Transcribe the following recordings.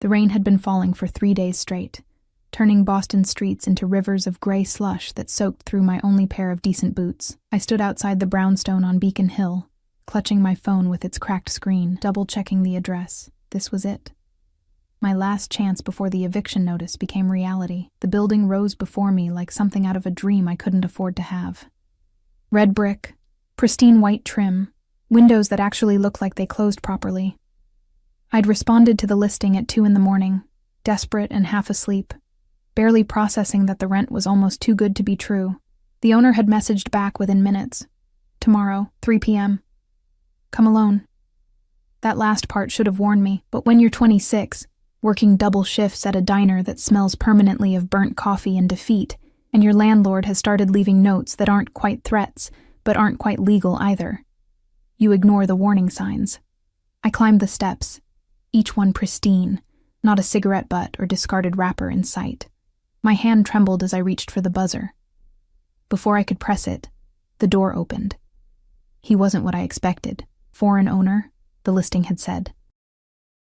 The rain had been falling for 3 days straight, turning Boston streets into rivers of gray slush that soaked through my only pair of decent boots. I stood outside the brownstone on Beacon Hill, clutching my phone with its cracked screen, double-checking the address. This was it. My last chance before the eviction notice became reality. The building rose before me like something out of a dream I couldn't afford to have. Red brick, pristine white trim, windows that actually looked like they closed properly. I'd responded to the listing at 2 a.m, desperate and half asleep, barely processing that the rent was almost too good to be true. The owner had messaged back within minutes. Tomorrow, 3 p.m. Come alone. That last part should have warned me, but when you're 26, working double shifts at a diner that smells permanently of burnt coffee and defeat, and your landlord has started leaving notes that aren't quite threats, but aren't quite legal either, you ignore the warning signs. I climbed the steps, each one pristine, not a cigarette butt or discarded wrapper in sight. My hand trembled as I reached for the buzzer. Before I could press it, the door opened. He wasn't what I expected. Foreign owner, the listing had said.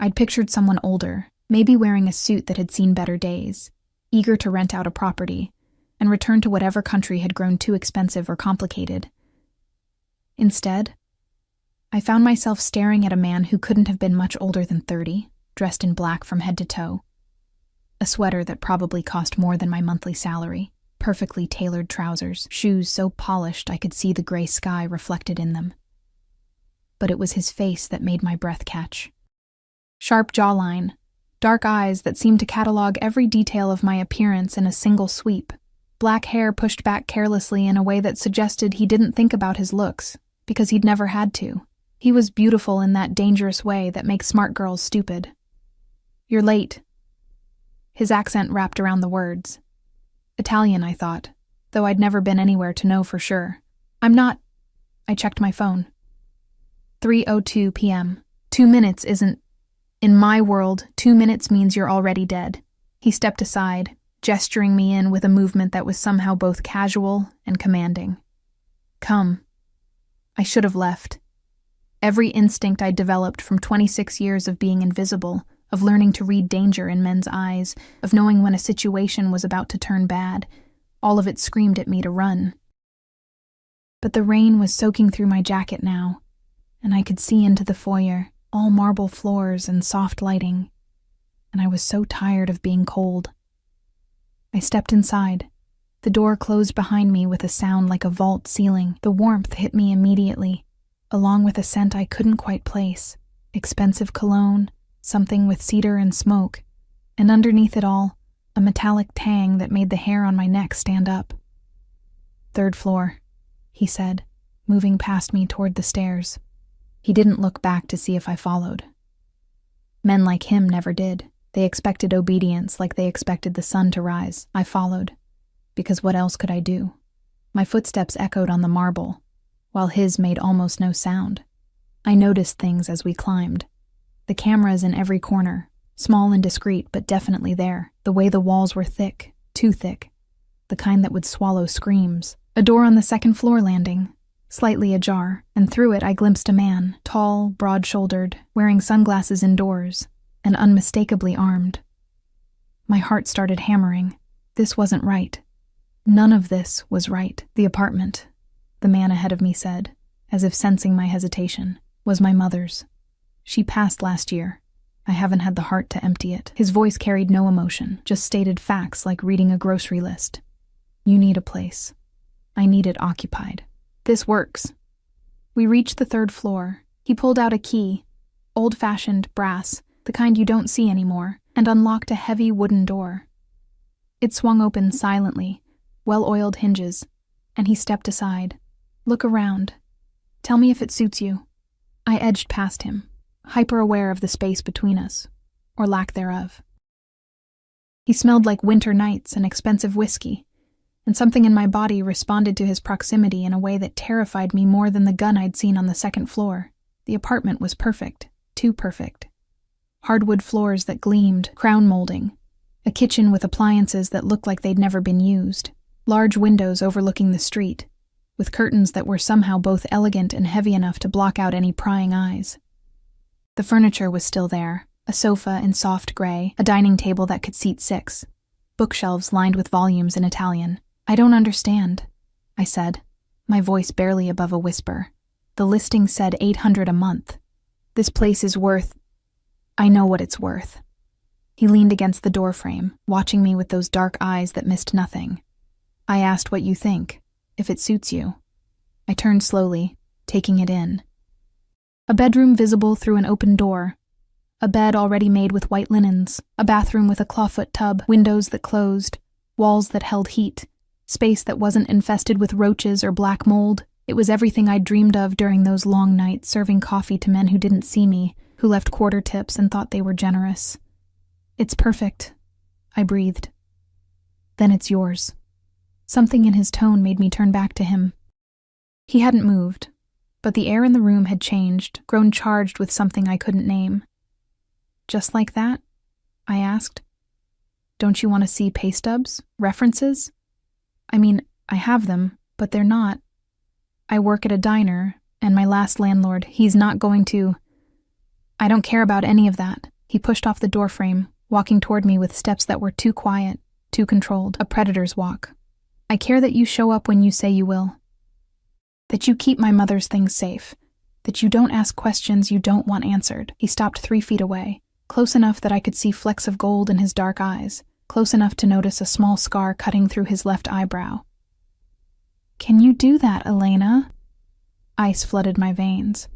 I'd pictured someone older, maybe wearing a suit that had seen better days, eager to rent out a property and return to whatever country had grown too expensive or complicated. Instead, I found myself staring at a man who couldn't have been much older than 30, dressed in black from head to toe. A sweater that probably cost more than my monthly salary, perfectly tailored trousers, shoes so polished I could see the gray sky reflected in them. But it was his face that made my breath catch. Sharp jawline, dark eyes that seemed to catalog every detail of my appearance in a single sweep, black hair pushed back carelessly in a way that suggested he didn't think about his looks, because he'd never had to. He was beautiful in that dangerous way that makes smart girls stupid. You're late. His accent wrapped around the words. Italian, I thought, though I'd never been anywhere to know for sure. I'm not. I checked my phone. 3:02 p.m. 2 minutes isn't. In my world, 2 minutes means you're already dead. He stepped aside, gesturing me in with a movement that was somehow both casual and commanding. Come. I should have left. Every instinct I developed from 26 years of being invisible, of learning to read danger in men's eyes, of knowing when a situation was about to turn bad, all of it screamed at me to run. But the rain was soaking through my jacket now, and I could see into the foyer, all marble floors and soft lighting, and I was so tired of being cold. I stepped inside. The door closed behind me with a sound like a vault ceiling. The warmth hit me immediately, along with a scent I couldn't quite place. Expensive cologne, something with cedar and smoke, and underneath it all, a metallic tang that made the hair on my neck stand up. 3rd floor, he said, moving past me toward the stairs. He didn't look back to see if I followed. Men like him never did. They expected obedience like they expected the sun to rise. I followed, because what else could I do? My footsteps echoed on the marble, while his made almost no sound. I noticed things as we climbed. The cameras in every corner, small and discreet but definitely there. The way the walls were thick, too thick, the kind that would swallow screams. A door on the 2nd floor landing, slightly ajar, and through it I glimpsed a man, tall, broad-shouldered, wearing sunglasses indoors, and unmistakably armed. My heart started hammering. This wasn't right. None of this was right. The apartment, the man ahead of me said, as if sensing my hesitation, was my mother's. She passed last year. I haven't had the heart to empty it. His voice carried no emotion, just stated facts like reading a grocery list. You need a place. I need it occupied. This works. We reached the 3rd floor. He pulled out a key, old-fashioned brass, the kind you don't see anymore, and unlocked a heavy wooden door. It swung open silently, well-oiled hinges, and he stepped aside. Look around. Tell me if it suits you. I edged past him, hyper-aware of the space between us, or lack thereof. He smelled like winter nights and expensive whiskey, and something in my body responded to his proximity in a way that terrified me more than the gun I'd seen on the 2nd floor. The apartment was perfect, too perfect. Hardwood floors that gleamed, crown molding, a kitchen with appliances that looked like they'd never been used, large windows overlooking the street, with curtains that were somehow both elegant and heavy enough to block out any prying eyes. The furniture was still there, A sofa in soft gray, a dining table that could seat 6, bookshelves lined with volumes in Italian. "I don't understand," I said, my voice barely above a whisper. "The listing said $800 a month. This place is worth— I know what it's worth." He leaned against the doorframe, watching me with those dark eyes that missed nothing. "I asked what you think, if it suits you." I turned slowly, taking it in. A bedroom visible through an open door. A bed already made with white linens, a bathroom with a clawfoot tub, windows that closed, walls that held heat, space that wasn't infested with roaches or black mold. It was everything I'd dreamed of during those long nights serving coffee to men who didn't see me, who left quarter tips and thought they were generous. "It's perfect," I breathed. "Then it's yours." Something in his tone made me turn back to him. He hadn't moved, but the air in the room had changed, grown charged with something I couldn't name. "Just like that?" I asked. "Don't you want to see pay stubs? References? I mean, I have them, but they're not. I work at a diner, and my last landlord, he's not going to— I don't care about any of that." He pushed off the doorframe, walking toward me with steps that were too quiet, too controlled, a predator's walk. "I care that you show up when you say you will. That you keep my mother's things safe. That you don't ask questions you don't want answered." He stopped 3 feet away, close enough that I could see flecks of gold in his dark eyes, close enough to notice a small scar cutting through his left eyebrow. "Can you do that, Elena?" Ice flooded my veins.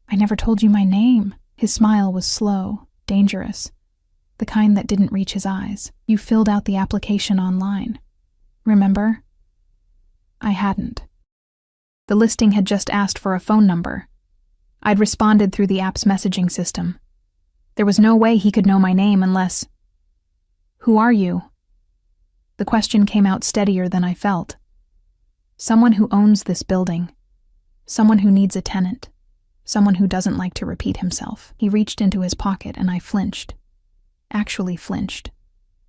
"I never told you my name." His smile was slow, dangerous, the kind that didn't reach his eyes. "You filled out the application online. Remember?" I hadn't. The listing had just asked for a phone number. I'd responded through the app's messaging system. There was no way he could know my name unless— "Who are you?" The question came out steadier than I felt. "Someone who owns this building. Someone who needs a tenant. Someone who doesn't like to repeat himself." He reached into his pocket and I flinched. Actually flinched.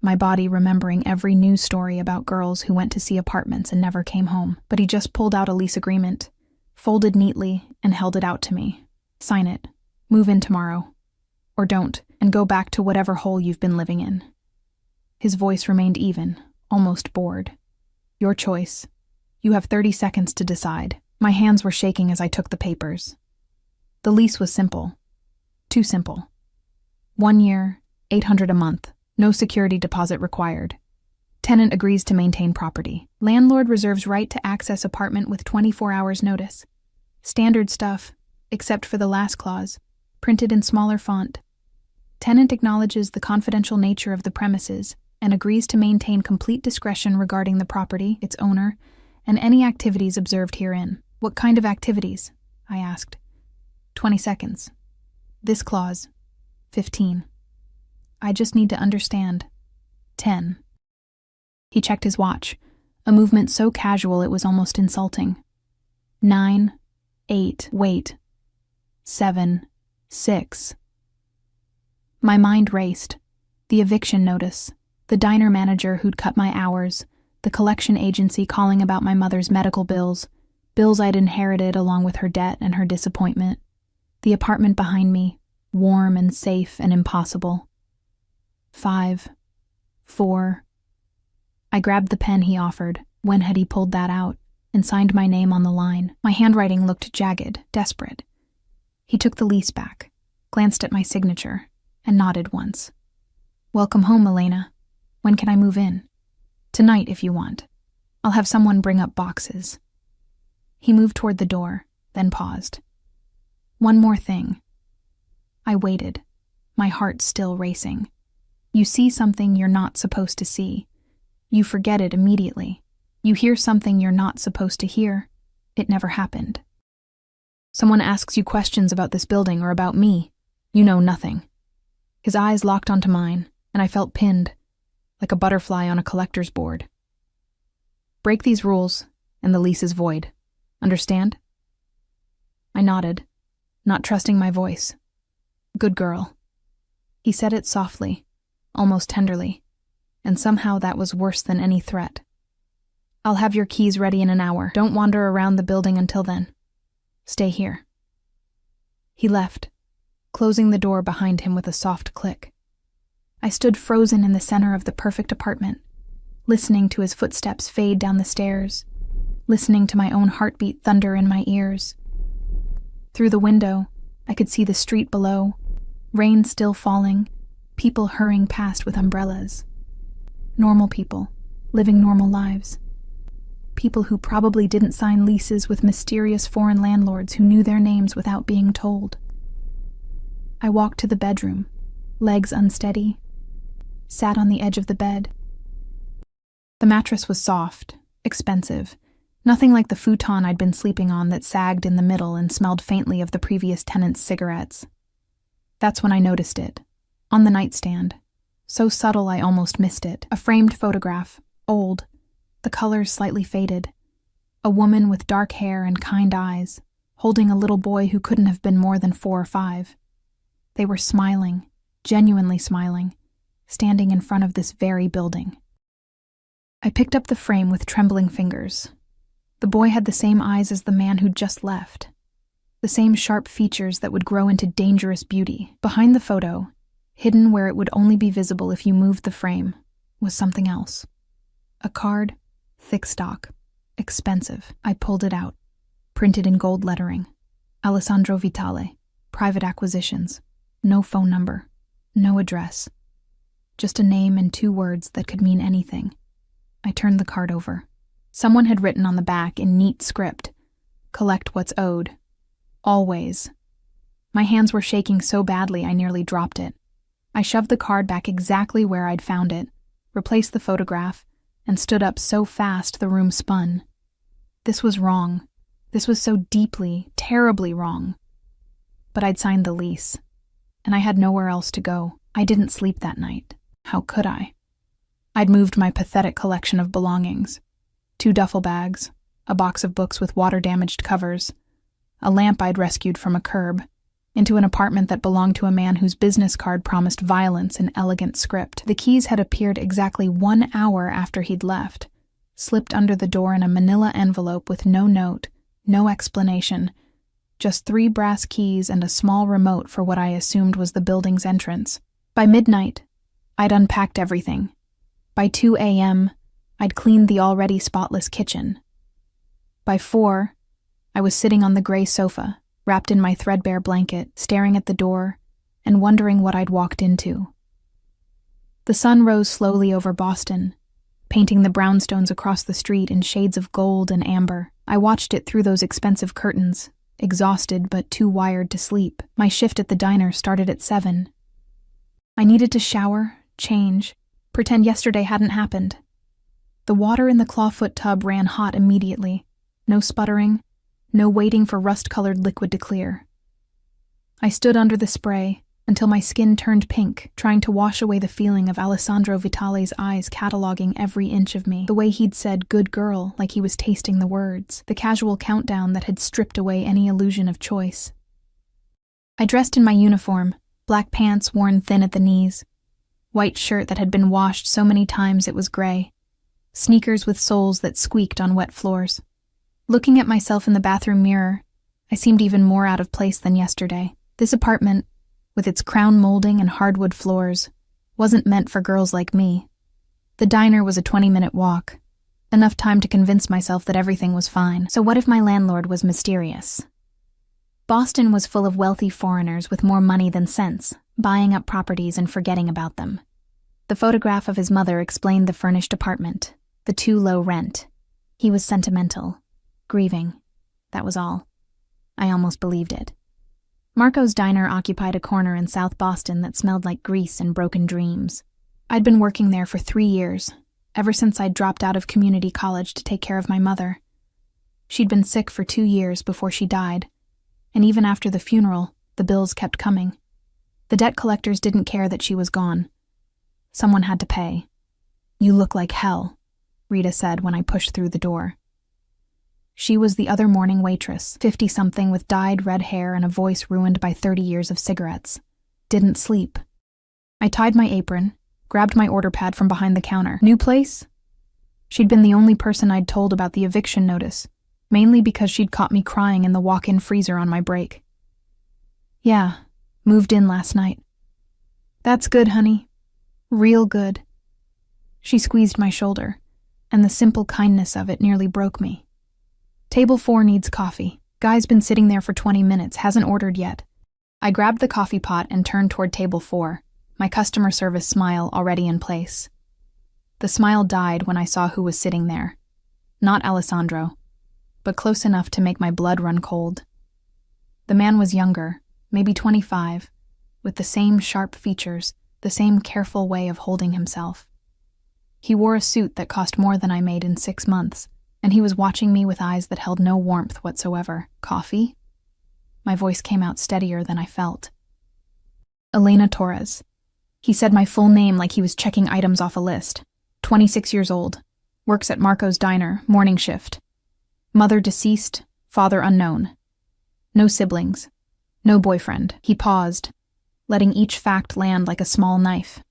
My body remembering every news story about girls who went to see apartments and never came home. But he just pulled out a lease agreement, folded neatly, and held it out to me. "Sign it. Move in tomorrow. Or don't, and go back to whatever hole you've been living in." His voice remained even, almost bored. "Your choice. You have 30 seconds to decide." My hands were shaking as I took the papers. The lease was simple. Too simple. 1 year, $800 a month. No security deposit required. Tenant agrees to maintain property. Landlord reserves right to access apartment with 24 hours notice. Standard stuff, except for the last clause, printed in smaller font. Tenant acknowledges the confidential nature of the premises and agrees to maintain complete discretion regarding the property, its owner, and any activities observed herein. "What kind of activities?" I asked. 20 seconds. This clause. 15. I just need to understand. 10. He checked his watch, a movement so casual it was almost insulting. 9, 8, wait. 7, 6. My mind raced. The eviction notice, the diner manager who'd cut my hours, the collection agency calling about my mother's medical bills I'd inherited along with her debt and her disappointment, the apartment behind me, warm and safe and impossible. 5, 4. I grabbed the pen he offered. When had he pulled that out? And signed my name on the line. My handwriting looked jagged, desperate. He took the lease back, glanced at my signature, and nodded once. "Welcome home, Elena. When can I move in?" "Tonight, if you want. I'll have someone bring up boxes." He moved toward the door, then paused. "One more thing." I waited, my heart still racing. You see something you're not supposed to see. You forget it immediately. You hear something you're not supposed to hear. It never happened. Someone asks you questions about this building or about me. You know nothing. His eyes locked onto mine, and I felt pinned, like a butterfly on a collector's board. "Break these rules, and the lease is void. Understand?" I nodded, not trusting my voice. "Good girl." He said it softly, almost tenderly, and somehow that was worse than any threat. "I'll have your keys ready in an hour. Don't wander around the building until then. Stay here." He left, closing the door behind him with a soft click. I stood frozen in the center of the perfect apartment, listening to his footsteps fade down the stairs, listening to my own heartbeat thunder in my ears. Through the window, I could see the street below, rain still falling, people hurrying past with umbrellas. Normal people, living normal lives. People who probably didn't sign leases with mysterious foreign landlords who knew their names without being told. I walked to the bedroom, legs unsteady, sat on the edge of the bed. The mattress was soft, expensive, nothing like the futon I'd been sleeping on that sagged in the middle and smelled faintly of the previous tenant's cigarettes. That's when I noticed it, on the nightstand, so subtle I almost missed it. A framed photograph, old, the colors slightly faded. A woman with dark hair and kind eyes, holding a little boy who couldn't have been more than 4 or 5. They were smiling, genuinely smiling, standing in front of this very building. I picked up the frame with trembling fingers. The boy had the same eyes as the man who'd just left, the same sharp features that would grow into dangerous beauty. Behind the photo, hidden where it would only be visible if you moved the frame, was something else. A card, thick stock, expensive. I pulled it out, printed in gold lettering. Alessandro Vitale, private acquisitions. No phone number, no address. Just a name and 2 words that could mean anything. I turned the card over. Someone had written on the back in neat script, "Collect what's owed. Always." My hands were shaking so badly I nearly dropped it. I shoved the card back exactly where I'd found it, replaced the photograph, and stood up so fast the room spun. This was wrong. This was so deeply, terribly wrong. But I'd signed the lease, and I had nowhere else to go. I didn't sleep that night. How could I? I'd moved my pathetic collection of belongings. 2 duffel bags, a box of books with water-damaged covers, a lamp I'd rescued from a curb, into an apartment that belonged to a man whose business card promised violence in elegant script. The keys had appeared exactly 1 hour after he'd left, slipped under the door in a manila envelope with no note, no explanation, just 3 brass keys and a small remote for what I assumed was the building's entrance. By midnight, I'd unpacked everything. By 2 a.m., I'd cleaned the already spotless kitchen. By 4, I was sitting on the gray sofa, wrapped in my threadbare blanket, staring at the door and wondering what I'd walked into. The sun rose slowly over Boston, painting the brownstones across the street in shades of gold and amber. I watched it through those expensive curtains, exhausted but too wired to sleep. My shift at the diner started at 7. I needed to shower, change, pretend yesterday hadn't happened. The water in the clawfoot tub ran hot immediately. No sputtering, no waiting for rust-colored liquid to clear. I stood under the spray until my skin turned pink, trying to wash away the feeling of Alessandro Vitale's eyes cataloging every inch of me, the way he'd said "good girl" like he was tasting the words, the casual countdown that had stripped away any illusion of choice. I dressed in my uniform, black pants worn thin at the knees, white shirt that had been washed so many times it was gray, sneakers with soles that squeaked on wet floors. Looking at myself in the bathroom mirror, I seemed even more out of place than yesterday. This apartment, with its crown molding and hardwood floors, wasn't meant for girls like me. The diner was a 20-minute walk, enough time to convince myself that everything was fine. So what if my landlord was mysterious? Boston was full of wealthy foreigners with more money than sense, buying up properties and forgetting about them. The photograph of his mother explained the furnished apartment, the too low rent. He was sentimental, grieving. That was all. I almost believed it. Marco's diner occupied a corner in South Boston that smelled like grease and broken dreams. I'd been working there for 3 years, ever since I'd dropped out of community college to take care of my mother. She'd been sick for 2 years before she died, and even after the funeral, the bills kept coming. The debt collectors didn't care that she was gone. Someone had to pay. "You look like hell," Rita said when I pushed through the door. She was the other morning waitress, 50-something with dyed red hair and a voice ruined by 30 years of cigarettes. Didn't sleep. I tied my apron, grabbed my order pad from behind the counter. "New place?" She'd been the only person I'd told about the eviction notice, mainly because she'd caught me crying in the walk-in freezer on my break. "Yeah, Moved in last night. That's good, honey. Real good. She squeezed my shoulder, and the simple kindness of it nearly broke me. Table 4 needs coffee. Guy's been sitting there for 20 minutes, hasn't ordered yet. I grabbed the coffee pot and turned toward table 4, my customer service smile already in place. The smile died when I saw who was sitting there. Not Alessandro, but close enough to make my blood run cold. The man was younger, maybe 25, with the same sharp features, the same careful way of holding himself. He wore a suit that cost more than I made in 6 months, and he was watching me with eyes that held no warmth whatsoever. Coffee? My voice came out steadier than I felt. Elena Torres. He said my full name like he was checking items off a list. 26 years old. Works at Marco's Diner, morning shift. Mother deceased, father unknown. No siblings. No boyfriend. He paused, letting each fact land like a small knife.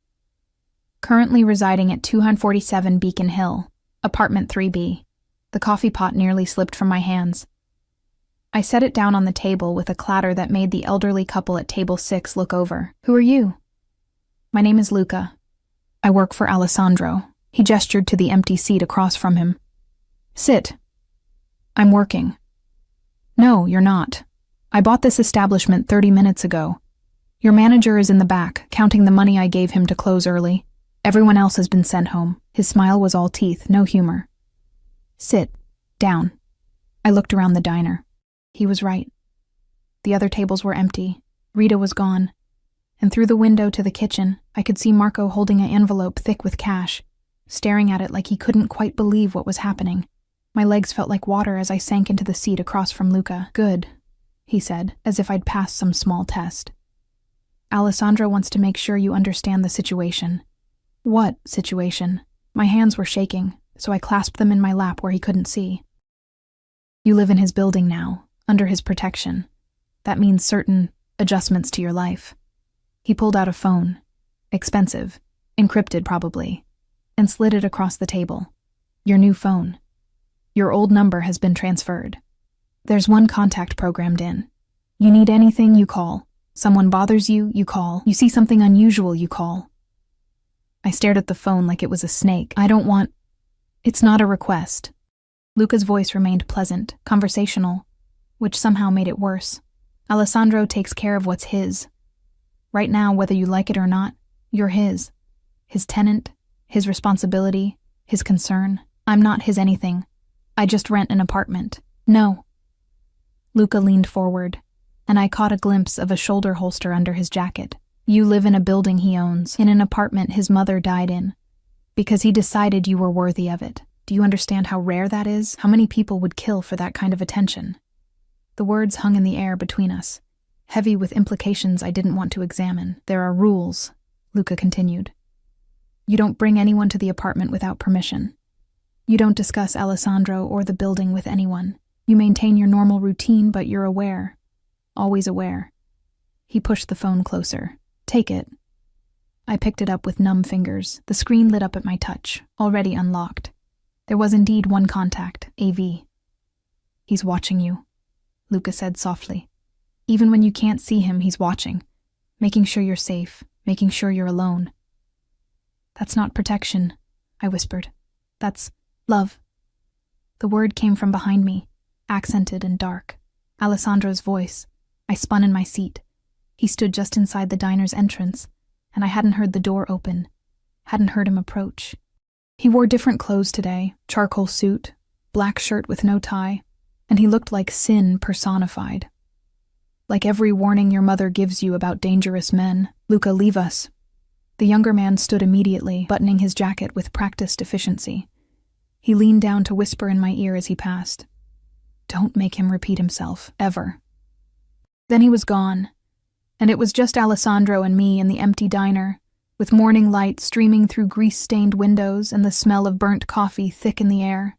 Currently residing at 247 Beacon Hill, apartment 3B. The coffee pot nearly slipped from my hands. I set it down on the table with a clatter that made the elderly couple at table 6 look over. Who are you? My name is Luca. I work for Alessandro. He gestured to the empty seat across from him. Sit. I'm working. No, you're not. I bought this establishment 30 minutes ago. Your manager is in the back, counting the money I gave him to close early. Everyone else has been sent home. His smile was all teeth, no humor. Sit. Down. I looked around the diner. He was right. The other tables were empty. Rita was gone. And through the window to the kitchen, I could see Marco holding an envelope thick with cash, staring at it like he couldn't quite believe what was happening. My legs felt like water as I sank into the seat across from Luca. Good, he said, as if I'd passed some small test. Alessandro wants to make sure you understand the situation. What situation? My hands were shaking, so I clasped them in my lap where he couldn't see. You live in his building now, under his protection. That means certain adjustments to your life. He pulled out a phone, expensive, encrypted probably, and slid it across the table. Your new phone. Your old number has been transferred. There's one contact programmed in. You need anything, you call. Someone bothers you, you call. You see something unusual, you call. I stared at the phone like it was a snake. I don't want... It's not a request. Luca's voice remained pleasant, conversational, which somehow made it worse. Alessandro takes care of what's his. Right now, whether you like it or not, you're his. His tenant, his responsibility, his concern. I'm not his anything. I just rent an apartment. No. Luca leaned forward, and I caught a glimpse of a shoulder holster under his jacket. You live in a building he owns, in an apartment his mother died in, because he decided you were worthy of it. Do you understand how rare that is? How many people would kill for that kind of attention? The words hung in the air between us, heavy with implications I didn't want to examine. There are rules, Luca continued. You don't bring anyone to the apartment without permission. You don't discuss Alessandro or the building with anyone. You maintain your normal routine, but you're aware. Always aware. He pushed the phone closer. Take it. I picked it up with numb fingers. The screen lit up at my touch, already unlocked. There was indeed one contact, AV. He's watching you, Luca said softly. Even when you can't see him, he's watching, making sure you're safe, making sure you're alone. That's not protection, I whispered. That's love. The word came from behind me, accented and dark. Alessandro's voice. I spun in my seat. He stood just inside the diner's entrance, and I hadn't heard the door open, hadn't heard him approach. He wore different clothes today, charcoal suit, black shirt with no tie, and he looked like sin personified. Like every warning your mother gives you about dangerous men. Luca, leave us. The younger man stood immediately, buttoning his jacket with practiced efficiency. He leaned down to whisper in my ear as he passed. Don't make him repeat himself, ever. Then he was gone, and it was just Alessandro and me in the empty diner, with morning light streaming through grease-stained windows and the smell of burnt coffee thick in the air.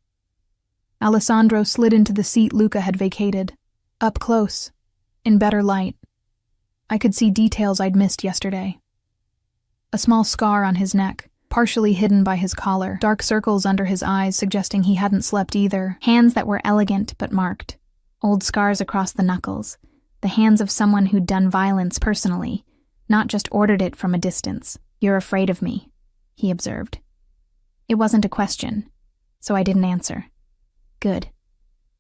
Alessandro slid into the seat Luca had vacated, up close, in better light. I could see details I'd missed yesterday. A small scar on his neck, partially hidden by his collar, dark circles under his eyes suggesting he hadn't slept either, hands that were elegant but marked, old scars across the knuckles, The hands of someone who'd done violence personally, not just ordered it from a distance. "You're afraid of me," he observed. It wasn't a question, so I didn't answer. "Good.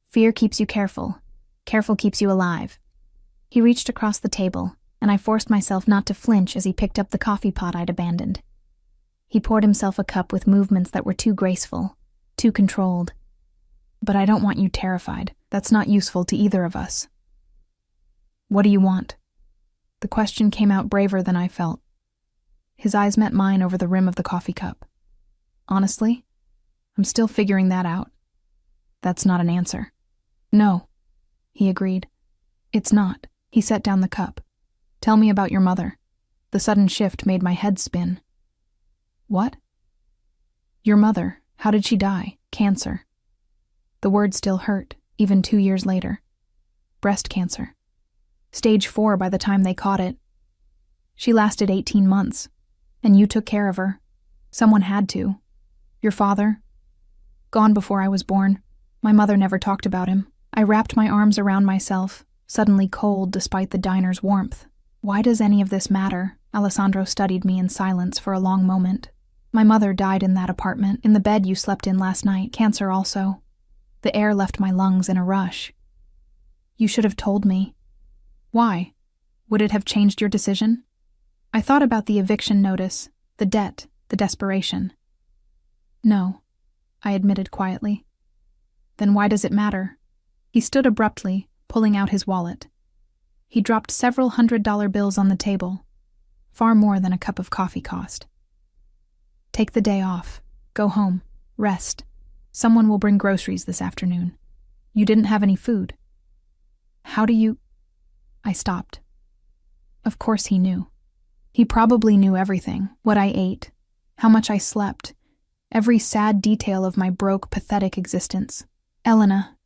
Fear keeps you careful. Careful keeps you alive." He reached across the table, and I forced myself not to flinch as he picked up the coffee pot I'd abandoned. He poured himself a cup with movements that were too graceful, too controlled. "But I don't want you terrified. That's not useful to either of us." "What do you want?" The question came out braver than I felt. His eyes met mine over the rim of the coffee cup. "Honestly, I'm still figuring that out." "That's not an answer." "No," he agreed. "It's not." He set down the cup. "Tell me about your mother." The sudden shift made my head spin. "What?" "Your mother. How did she die? Cancer." The word still hurt, even 2 years later. "Breast cancer. Stage 4 by the time they caught it. She lasted 18 months, and you took care of her. Someone had to. Your father? Gone before I was born. My mother never talked about him." I wrapped my arms around myself, suddenly cold despite the diner's warmth. "Why does any of this matter?" Alessandro studied me in silence for a long moment. "My mother died in that apartment, in the bed you slept in last night. Cancer also. The air left my lungs in a rush." "You should have told me." "Why? Would it have changed your decision?" I thought about the eviction notice, the debt, the desperation. "No," I admitted quietly. "Then why does it matter?" He stood abruptly, pulling out his wallet. He dropped several $100 bills on the table, far more than a cup of coffee cost. "Take the day off. Go home. Rest. Someone will bring groceries this afternoon. You didn't have any food." "How do you—" I stopped. Of course he knew. He probably knew everything, what I ate, how much I slept, every sad detail of my broke, pathetic existence. "Elena."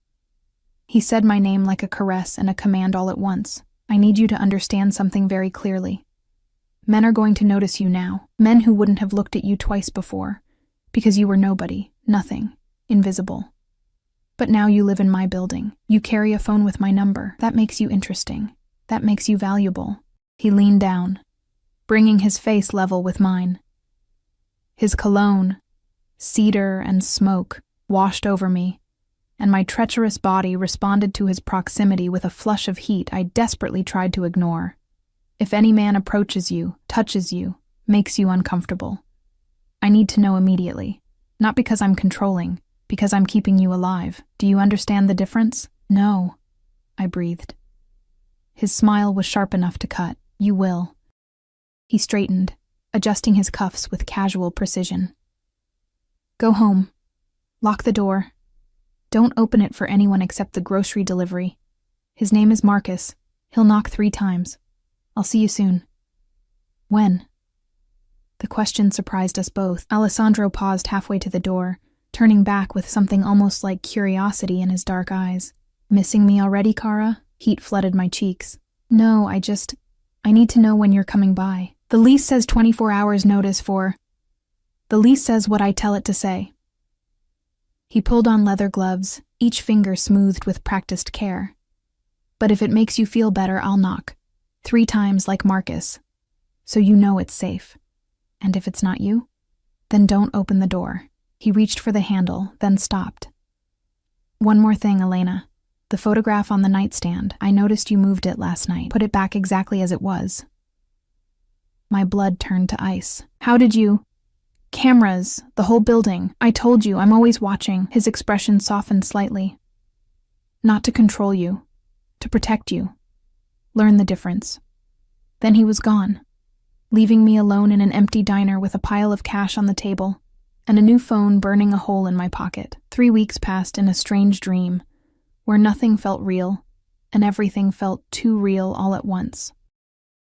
He said my name like a caress and a command all at once. "I need you to understand something very clearly. Men are going to notice you now, men who wouldn't have looked at you twice before, because you were nobody, nothing, invisible. But now you live in my building. You carry a phone with my number. That makes you interesting. That makes you valuable." He leaned down, bringing his face level with mine. His cologne, cedar and smoke, washed over me, and my treacherous body responded to his proximity with a flush of heat I desperately tried to ignore. "If any man approaches you, touches you, makes you uncomfortable, I need to know immediately. Not because I'm controlling, because I'm keeping you alive. Do you understand the difference?" "No," I breathed. His smile was sharp enough to cut. "You will." He straightened, adjusting his cuffs with casual precision. "Go home. Lock the door. Don't open it for anyone except the grocery delivery. His name is Marcus. He'll knock 3 times. I'll see you soon." "When?" The question surprised us both. Alessandro paused halfway to the door, turning back with something almost like curiosity in his dark eyes. "Missing me already, Kara?" Heat flooded my cheeks. "No, I need to know when you're coming by. The lease says 24 hours notice for—" "The lease says what I tell it to say." He pulled on leather gloves, each finger smoothed with practiced care. "But if it makes you feel better, I'll knock. 3 times like Marcus. So you know it's safe. And if it's not you, then don't open the door." He reached for the handle, then stopped. "One more thing, Elena. The photograph on the nightstand, I noticed you moved it last night. Put it back exactly as it was." My blood turned to ice. "How did you—" "Cameras, the whole building. I told you, I'm always watching." His expression softened slightly. "Not to control you, to protect you. Learn the difference." Then he was gone, leaving me alone in an empty diner with a pile of cash on the table and a new phone burning a hole in my pocket. 3 weeks passed in a strange dream, where nothing felt real, and everything felt too real all at once.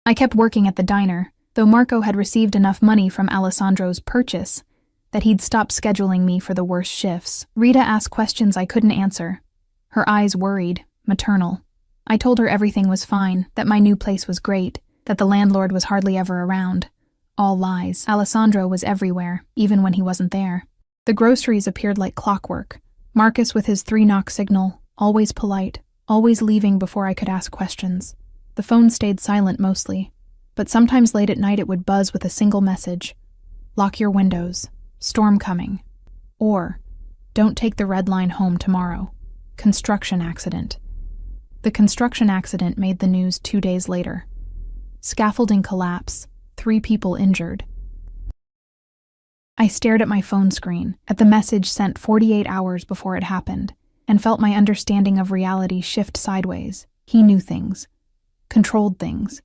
I kept working at the diner, though Marco had received enough money from Alessandro's purchase that he'd stopped scheduling me for the worst shifts. Rita asked questions I couldn't answer, her eyes worried, maternal. I told her everything was fine, that my new place was great, that the landlord was hardly ever around. All lies. Alessandro was everywhere, even when he wasn't there. The groceries appeared like clockwork. Marcus with his 3-knock signal, always polite, always leaving before I could ask questions. The phone stayed silent mostly, but sometimes late at night it would buzz with a single message. Lock your windows. Storm coming. Or, don't take the red line home tomorrow. Construction accident. The construction accident made the news 2 days later. Scaffolding collapse. 3 people injured. I stared at my phone screen, at the message sent 48 hours before it happened, and felt my understanding of reality shift sideways. He knew things. Controlled things.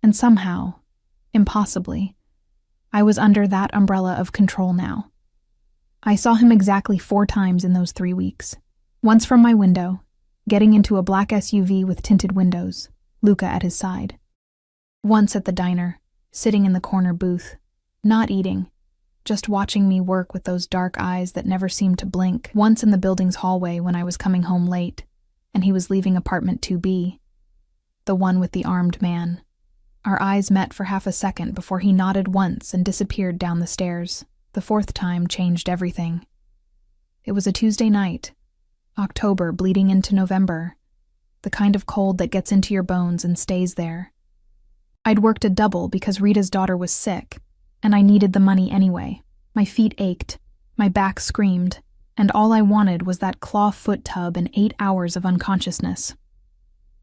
And somehow, impossibly, I was under that umbrella of control now. I saw him exactly 4 times in those 3 weeks. Once from my window, getting into a black SUV with tinted windows, Luca at his side. Once at the diner, sitting in the corner booth, not eating, just watching me work with those dark eyes that never seemed to blink. Once in the building's hallway when I was coming home late, and he was leaving apartment 2B, the one with the armed man. Our eyes met for half a second before he nodded once and disappeared down the stairs. The 4th time changed everything. It was a Tuesday night, October bleeding into November, the kind of cold that gets into your bones and stays there. I'd worked a double because Rita's daughter was sick, and I needed the money anyway. My feet ached, my back screamed, and all I wanted was that claw foot tub and 8 hours of unconsciousness.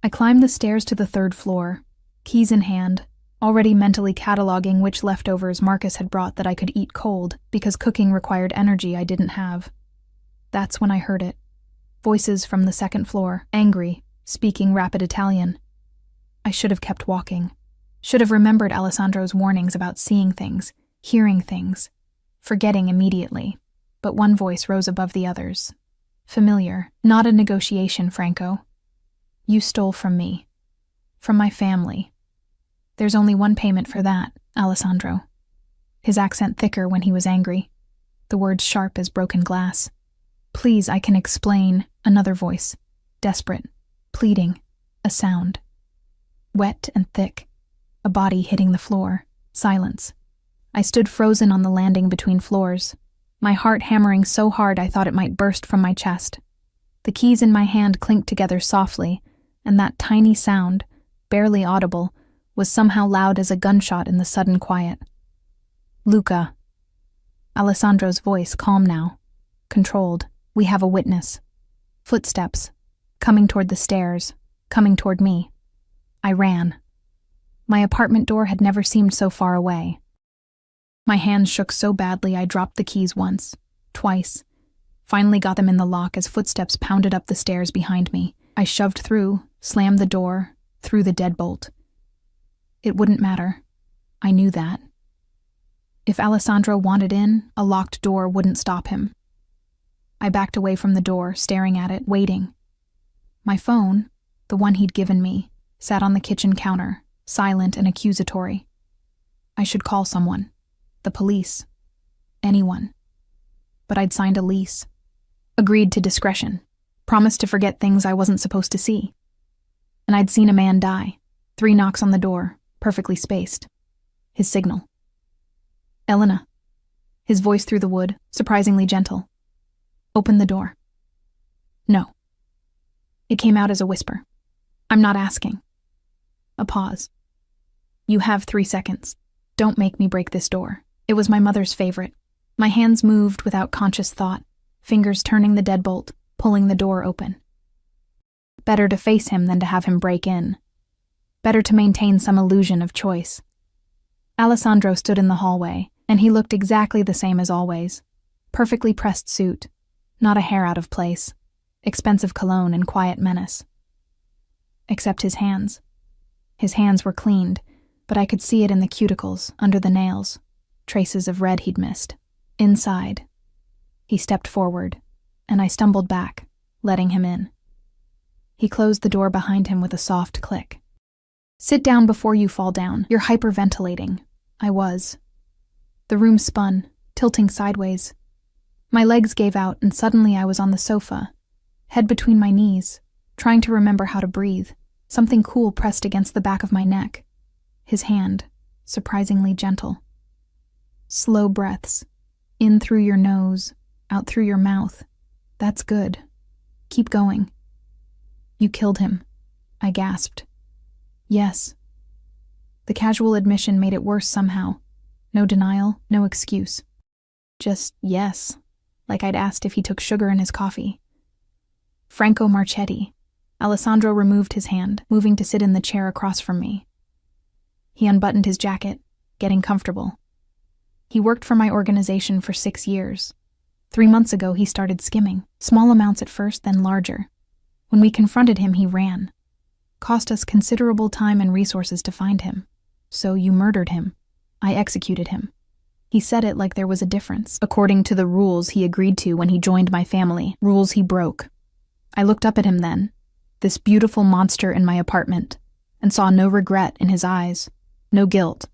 I climbed the stairs to the 3rd floor, keys in hand, already mentally cataloging which leftovers Marcus had brought that I could eat cold because cooking required energy I didn't have. That's when I heard it. Voices from the 2nd floor, angry, speaking rapid Italian. I should have kept walking. Should have remembered Alessandro's warnings about seeing things, hearing things, forgetting immediately. But one voice rose above the others. Familiar, not a negotiation, Franco. You stole from me. From my family. There's only one payment for that, Alessandro. His accent thicker when he was angry. The words sharp as broken glass. Please, I can explain. Another voice. Desperate. Pleading. A sound. Wet and thick. A body hitting the floor. Silence. I stood frozen on the landing between floors, my heart hammering so hard I thought it might burst from my chest. The keys in my hand clinked together softly, and that tiny sound, barely audible, was somehow loud as a gunshot in the sudden quiet. Luca. Alessandro's voice, calm now. Controlled. We have a witness. Footsteps. Coming toward the stairs. Coming toward me. I ran. My apartment door had never seemed so far away. My hands shook so badly I dropped the keys once, twice. Finally got them in the lock as footsteps pounded up the stairs behind me. I shoved through, slammed the door, threw the deadbolt. It wouldn't matter. I knew that. If Alessandro wanted in, a locked door wouldn't stop him. I backed away from the door, staring at it, waiting. My phone, the one he'd given me, sat on the kitchen counter, silent and accusatory. I should call someone. The police. Anyone. But I'd signed a lease. Agreed to discretion. Promised to forget things I wasn't supposed to see. And I'd seen a man die. 3 knocks on the door, perfectly spaced. His signal. Elena. His voice through the wood, surprisingly gentle. Open the door. No. It came out as a whisper. I'm not asking. A pause. You have 3 seconds. Don't make me break this door. It was my mother's favorite. My hands moved without conscious thought, fingers turning the deadbolt, pulling the door open. Better to face him than to have him break in. Better to maintain some illusion of choice. Alessandro stood in the hallway, and he looked exactly the same as always. Perfectly pressed suit, not a hair out of place, expensive cologne and quiet menace. Except his hands. His hands were cleaned, but I could see it in the cuticles, under the nails, traces of red he'd missed. Inside. He stepped forward, and I stumbled back, letting him in. He closed the door behind him with a soft click. Sit down before you fall down. You're hyperventilating. I was. The room spun, tilting sideways. My legs gave out, and suddenly I was on the sofa, head between my knees, trying to remember how to breathe. Something cool pressed against the back of my neck. His hand, surprisingly gentle. Slow breaths. In through your nose, out through your mouth. That's good. Keep going. You killed him, I gasped. Yes. The casual admission made it worse somehow. No denial, no excuse. Just yes, like I'd asked if he took sugar in his coffee. Franco Marchetti. Alessandro removed his hand, moving to sit in the chair across from me. He unbuttoned his jacket, getting comfortable. He worked for my organization for 6 years. 3 months ago, he started skimming, small amounts at first, then larger. When we confronted him, he ran. Cost us considerable time and resources to find him. So you murdered him. I executed him. He said it like there was a difference, according to the rules he agreed to when he joined my family, rules he broke. I looked up at him then, this beautiful monster in my apartment, and saw no regret in his eyes, no guilt.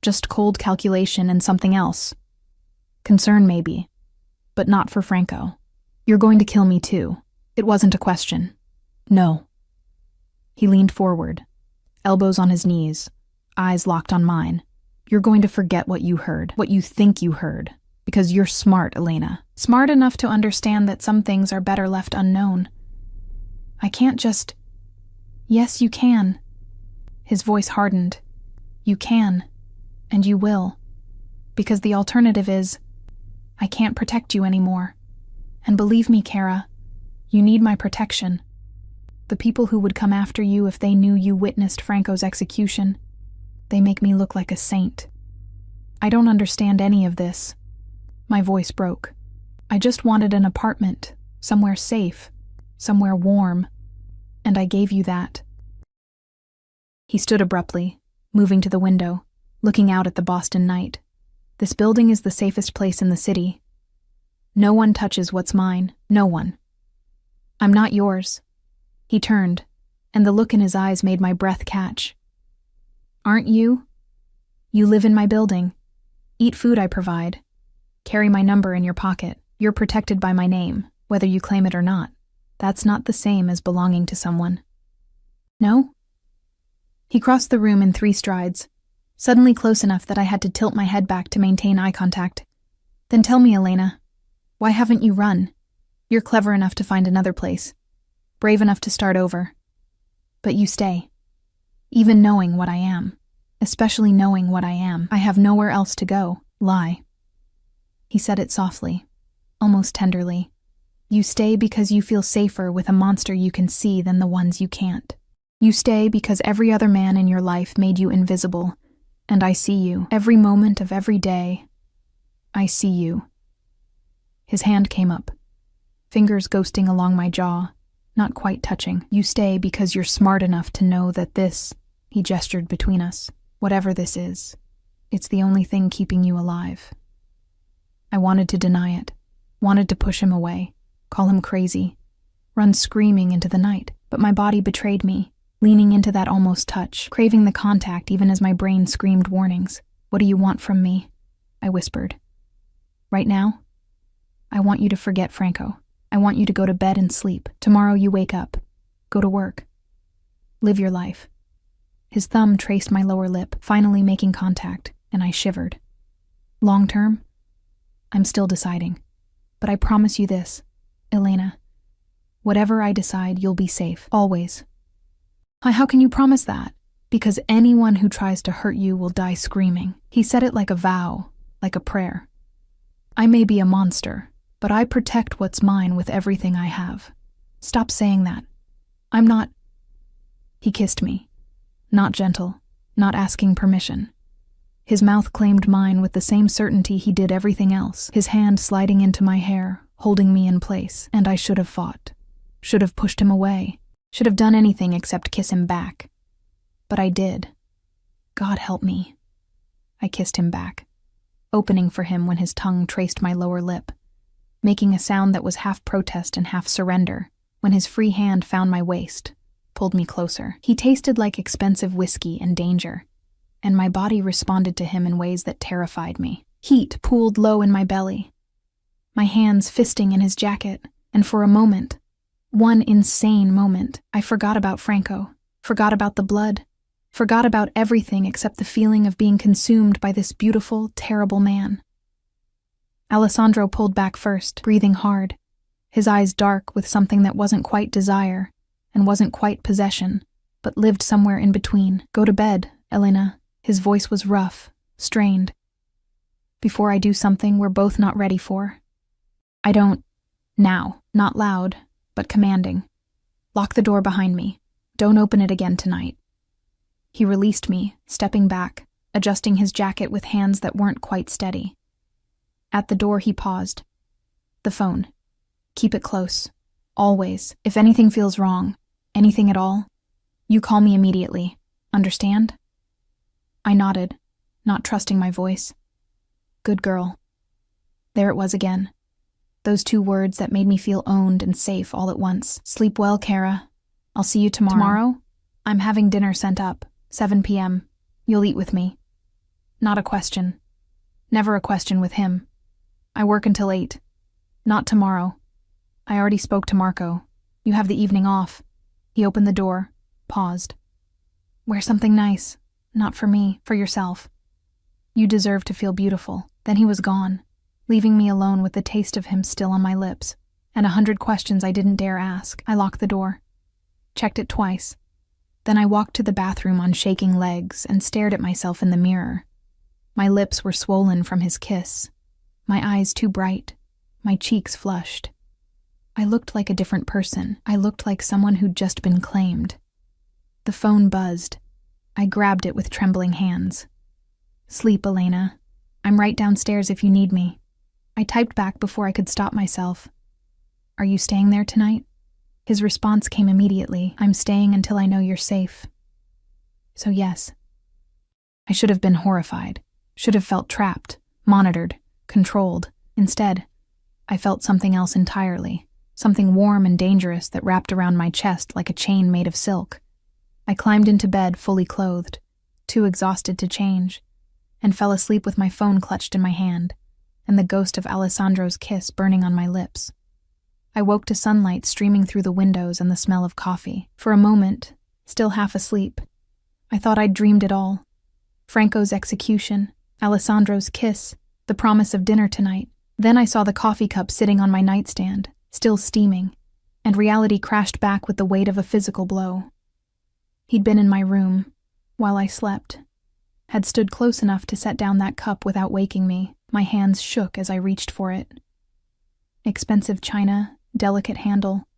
Just cold calculation and something else. Concern maybe, but not for Franco. You're going to kill me too. It wasn't a question. No. He leaned forward, elbows on his knees, eyes locked on mine. You're going to forget what you heard, what you think you heard, because you're smart, Elena. Smart enough to understand that some things are better left unknown. I can't just... Yes, you can. His voice hardened. You can, and you will. Because the alternative is, I can't protect you anymore. And believe me, Kara, you need my protection. The people who would come after you if they knew you witnessed Franco's execution, they make me look like a saint. I don't understand any of this. My voice broke. I just wanted an apartment, somewhere safe, somewhere warm, and I gave you that. He stood abruptly, moving to the window, looking out at the Boston night. This building is the safest place in the city. No one touches what's mine, no one. I'm not yours. He turned, and the look in his eyes made my breath catch. Aren't you? You live in my building. Eat food I provide. Carry my number in your pocket. You're protected by my name, whether you claim it or not. That's not the same as belonging to someone. No? He crossed the room in 3 strides, suddenly close enough that I had to tilt my head back to maintain eye contact. Then tell me, Elena, why haven't you run? You're clever enough to find another place, brave enough to start over. But you stay. Even knowing what I am, especially knowing what I am, I have nowhere else to go. Lie. He said it softly, almost tenderly. You stay because you feel safer with a monster you can see than the ones you can't. You stay because every other man in your life made you invisible, and I see you. Every moment of every day, I see you. His hand came up, fingers ghosting along my jaw, not quite touching. You stay because you're smart enough to know that this, he gestured between us, whatever this is, it's the only thing keeping you alive. I wanted to deny it, wanted to push him away, call him crazy, run screaming into the night, but my body betrayed me, leaning into that almost touch, craving the contact even as my brain screamed warnings. What do you want from me? I whispered. Right now? I want you to forget Franco. I want you to go to bed and sleep. Tomorrow you wake up. Go to work. Live your life. His thumb traced my lower lip, finally making contact, and I shivered. Long term? I'm still deciding. But I promise you this, Elena. Whatever I decide, you'll be safe, always. How can you promise that? Because anyone who tries to hurt you will die screaming. He said it like a vow, like a prayer. I may be a monster, but I protect what's mine with everything I have. Stop saying that. I'm not... He kissed me. Not gentle, not asking permission. His mouth claimed mine with the same certainty he did everything else, his hand sliding into my hair, holding me in place, and I should have fought. Should have pushed him away. Should have done anything except kiss him back. But I did. God help me. I kissed him back, opening for him when his tongue traced my lower lip, making a sound that was half protest and half surrender, when his free hand found my waist, pulled me closer. He tasted like expensive whiskey and danger, and my body responded to him in ways that terrified me. Heat pooled low in my belly, my hands fisting in his jacket, and for a moment, one insane moment, I forgot about Franco, forgot about the blood, forgot about everything except the feeling of being consumed by this beautiful, terrible man. Alessandro pulled back first, breathing hard, his eyes dark with something that wasn't quite desire, and wasn't quite possession, but lived somewhere in between. Go to bed, Elena. His voice was rough, strained. Before I do something we're both not ready for. I don't. Now. Not loud, but commanding. Lock the door behind me. Don't open it again tonight. He released me, stepping back, adjusting his jacket with hands that weren't quite steady. At the door he paused. The phone. Keep it close. Always. If anything feels wrong, anything at all, you call me immediately. Understand? I nodded, not trusting my voice. Good girl. There it was again. Those two words that made me feel owned and safe all at once. Sleep well, Kara. I'll see you tomorrow. Tomorrow? I'm having dinner sent up, 7 p.m. You'll eat with me. Not a question. Never a question with him. I work until 8. Not tomorrow. I already spoke to Marco. You have the evening off. He opened the door, paused. Wear something nice. Not for me, for yourself. You deserve to feel beautiful. Then he was gone, leaving me alone with the taste of him still on my lips, and 100 questions I didn't dare ask. I locked the door, checked it twice. Then I walked to the bathroom on shaking legs and stared at myself in the mirror. My lips were swollen from his kiss, my eyes too bright, my cheeks flushed. I looked like a different person. I looked like someone who'd just been claimed. The phone buzzed. I grabbed it with trembling hands. Sleep, Elena. I'm right downstairs if you need me. I typed back before I could stop myself. Are you staying there tonight? His response came immediately. I'm staying until I know you're safe. So yes. I should have been horrified. Should have felt trapped, monitored, controlled. Instead, I felt something else entirely. Something warm and dangerous that wrapped around my chest like a chain made of silk. I climbed into bed fully clothed, too exhausted to change, and fell asleep with my phone clutched in my hand, and the ghost of Alessandro's kiss burning on my lips. I woke to sunlight streaming through the windows and the smell of coffee. For a moment, still half asleep, I thought I'd dreamed it all. Franco's execution, Alessandro's kiss, the promise of dinner tonight. Then I saw the coffee cup sitting on my nightstand, still steaming, and reality crashed back with the weight of a physical blow. He'd been in my room, while I slept, had stood close enough to set down that cup without waking me. My hands shook as I reached for it. Expensive china, delicate handle,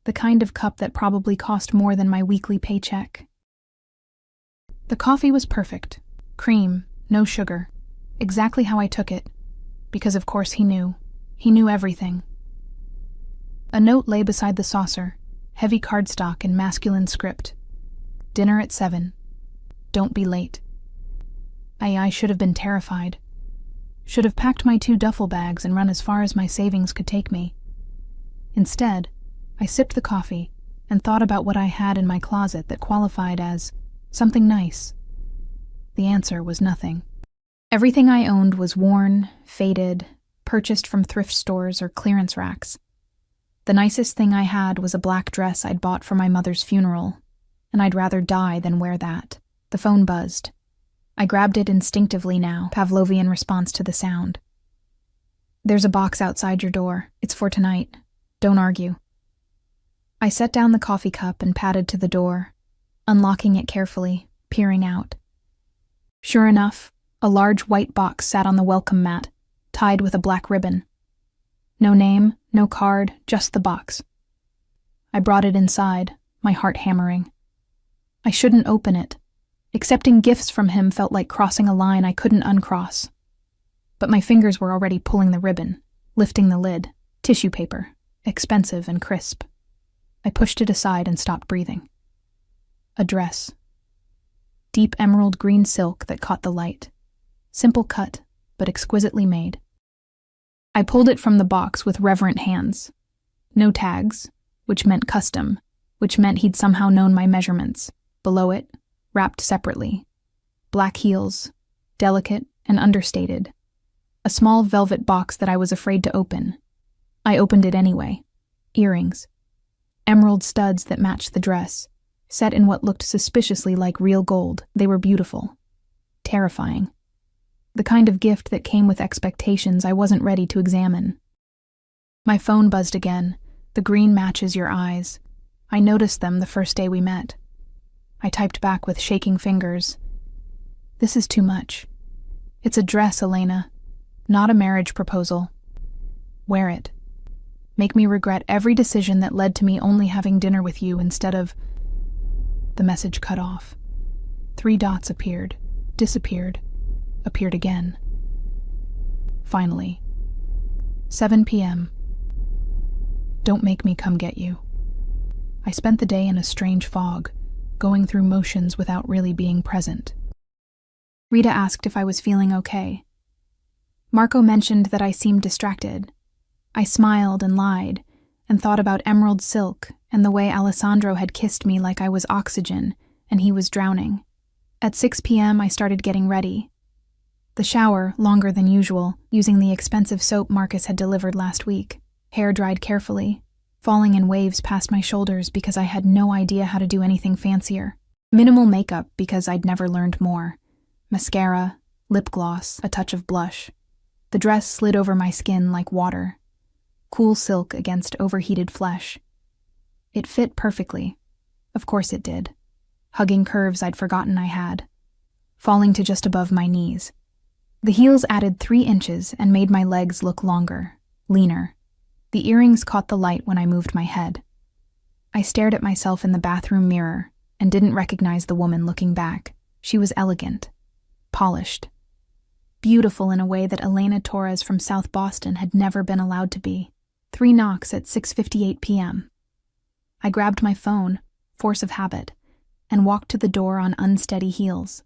the kind of cup that probably cost more than my weekly paycheck. The coffee was perfect. Cream, no sugar. Exactly how I took it, because of course he knew. He knew everything. A note lay beside the saucer, heavy cardstock in masculine script. Dinner at 7. Don't be late. I should have been terrified. Should have packed my 2 duffel bags and run as far as my savings could take me. Instead, I sipped the coffee and thought about what I had in my closet that qualified as something nice. The answer was nothing. Everything I owned was worn, faded, purchased from thrift stores or clearance racks. The nicest thing I had was a black dress I'd bought for my mother's funeral, and I'd rather die than wear that. The phone buzzed. I grabbed it instinctively now, Pavlovian response to the sound. There's a box outside your door. It's for tonight. Don't argue. I set down the coffee cup and padded to the door, unlocking it carefully, peering out. Sure enough, a large white box sat on the welcome mat, tied with a black ribbon. No name, no card, just the box. I brought it inside, my heart hammering. I shouldn't open it. Accepting gifts from him felt like crossing a line I couldn't uncross. But my fingers were already pulling the ribbon, lifting the lid, tissue paper, expensive and crisp. I pushed it aside and stopped breathing. A dress. Deep emerald green silk that caught the light. Simple cut, but exquisitely made. I pulled it from the box with reverent hands. No tags, which meant custom, which meant he'd somehow known my measurements. Below it, wrapped separately. Black heels, delicate and understated. A small velvet box that I was afraid to open. I opened it anyway. Earrings. Emerald studs that matched the dress, set in what looked suspiciously like real gold. They were beautiful. Terrifying. The kind of gift that came with expectations I wasn't ready to examine. My phone buzzed again. The green matches your eyes. I noticed them the first day we met. I typed back with shaking fingers. This is too much. It's a dress, Elena, not a marriage proposal. Wear it. Make me regret every decision that led to me only having dinner with you instead of... The message cut off. 3 dots appeared, disappeared, appeared again. Finally. 7 p.m. Don't make me come get you. I spent the day in a strange fog, going through motions without really being present. Rita asked if I was feeling okay. Marco mentioned that I seemed distracted. I smiled and lied, and thought about emerald silk and the way Alessandro had kissed me like I was oxygen and he was drowning. At 6 p.m. I started getting ready. The shower, longer than usual, using the expensive soap Marcus had delivered last week. Hair dried carefully, falling in waves past my shoulders because I had no idea how to do anything fancier. Minimal makeup because I'd never learned more. Mascara, lip gloss, a touch of blush. The dress slid over my skin like water. Cool silk against overheated flesh. It fit perfectly. Of course it did. Hugging curves I'd forgotten I had. Falling to just above my knees. The heels added 3 inches and made my legs look longer, leaner. The earrings caught the light when I moved my head. I stared at myself in the bathroom mirror and didn't recognize the woman looking back. She was elegant, polished, beautiful in a way that Elena Torres from South Boston had never been allowed to be. 3 knocks at 6:58 p.m. I grabbed my phone, force of habit, and walked to the door on unsteady heels.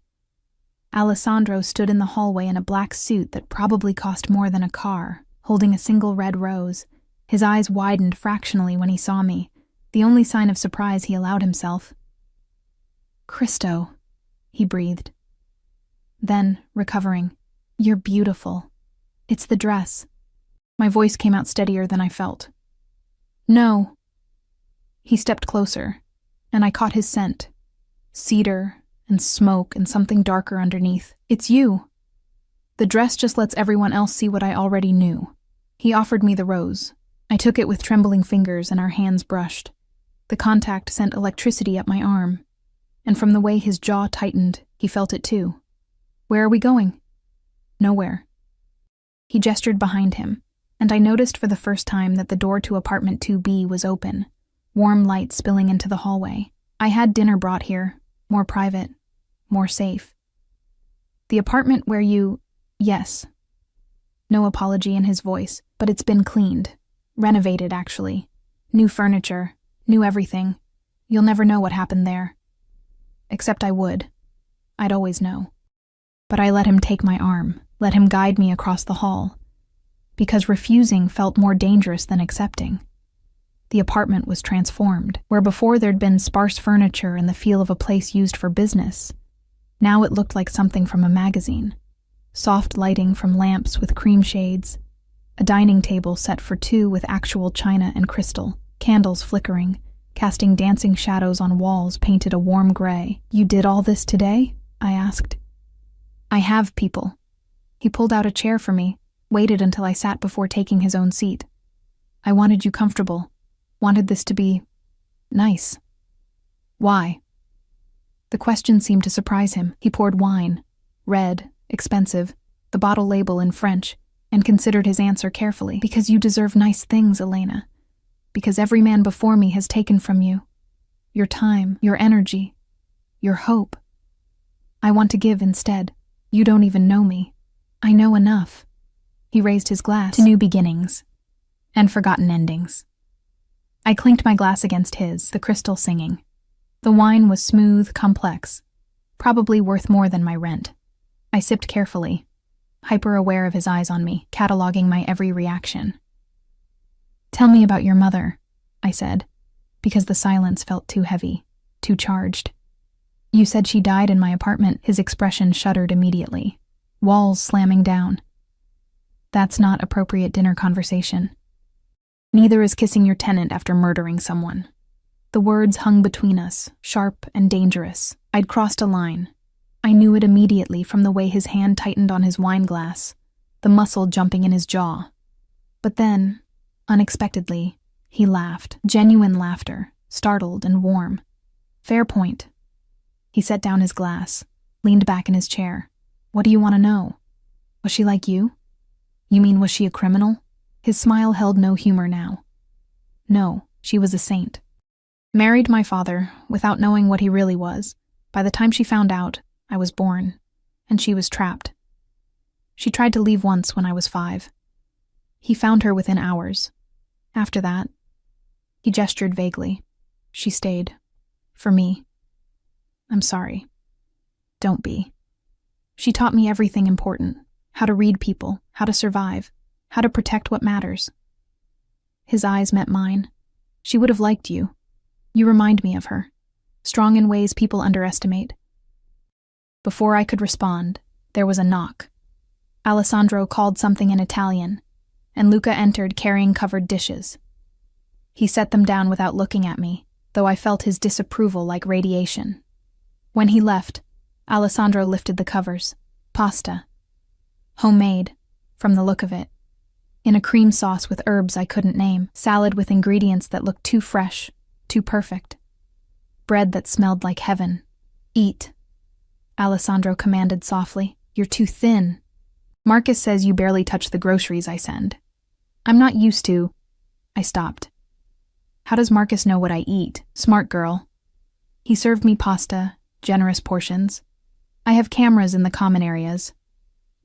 Alessandro stood in the hallway in a black suit that probably cost more than a car, holding a single red rose. His eyes widened fractionally when he saw me, the only sign of surprise he allowed himself. "Cristo," he breathed. Then, recovering, "You're beautiful. It's the dress." My voice came out steadier than I felt. "No." He stepped closer, and I caught his scent. Cedar and smoke and something darker underneath. "It's you." The dress just lets everyone else see what I already knew. He offered me the rose. I took it with trembling fingers and our hands brushed. The contact sent electricity up my arm, and from the way his jaw tightened, he felt it too. "Where are we going?" "Nowhere." He gestured behind him, and I noticed for the first time that the door to apartment 2B was open, warm light spilling into the hallway. I had dinner brought here, more private, more safe. "The apartment where you..." "Yes." No apology in his voice, but it's been cleaned. Renovated, actually. New furniture, new everything. You'll never know what happened there. Except I would. I'd always know. But I let him take my arm, let him guide me across the hall. Because refusing felt more dangerous than accepting. The apartment was transformed, where before there'd been sparse furniture and the feel of a place used for business. Now it looked like something from a magazine. Soft lighting from lamps with cream shades. A dining table set for 2 with actual china and crystal. Candles flickering, casting dancing shadows on walls painted a warm gray. "You did all this today?" I asked. "I have people." He pulled out a chair for me, waited until I sat before taking his own seat. "I wanted you comfortable. Wanted this to be... nice." "Why?" The question seemed to surprise him. He poured wine. Red, expensive, the bottle label in French, and considered his answer carefully. "Because you deserve nice things, Elena. Because every man before me has taken from you. Your time, your energy, your hope. I want to give instead. You don't even know me. I know enough." He raised his glass to new beginnings and forgotten endings. I clinked my glass against his, the crystal singing. The wine was smooth, complex, probably worth more than my rent. I sipped carefully, hyper-aware of his eyes on me, cataloging my every reaction. "Tell me about your mother," I said, because the silence felt too heavy, too charged. "You said she died in my apartment." His expression shuddered immediately, walls slamming down. "That's not appropriate dinner conversation. Neither is kissing your tenant after murdering someone." The words hung between us, sharp and dangerous. I'd crossed a line. I knew it immediately from the way his hand tightened on his wine glass, the muscle jumping in his jaw. But then, unexpectedly, he laughed. Genuine laughter, startled and warm. Fair point. He set down his glass, leaned back in his chair. What do you want to know? Was she like you? You mean, was she a criminal? His smile held no humor now. No, she was a saint. Married my father, without knowing what he really was. By the time she found out, I was born, and she was trapped. She tried to leave once when I was 5. He found her within hours. After that, he gestured vaguely. She stayed. For me. I'm sorry. Don't be. She taught me everything important. How to read people, how to survive, how to protect what matters. His eyes met mine. She would have liked you. You remind me of her. Strong in ways people underestimate. Before I could respond, there was a knock. Alessandro called something in Italian, and Luca entered carrying covered dishes. He set them down without looking at me, though I felt his disapproval like radiation. When he left, Alessandro lifted the covers. Pasta. Homemade, from the look of it. In a cream sauce with herbs I couldn't name, salad with ingredients that looked too fresh, too perfect. Bread that smelled like heaven. Eat. Alessandro commanded softly. You're too thin. Marcus says you barely touch the groceries I send. I'm not used to... I stopped. How does Marcus know what I eat? Smart girl. He served me pasta, generous portions. I have cameras in the common areas.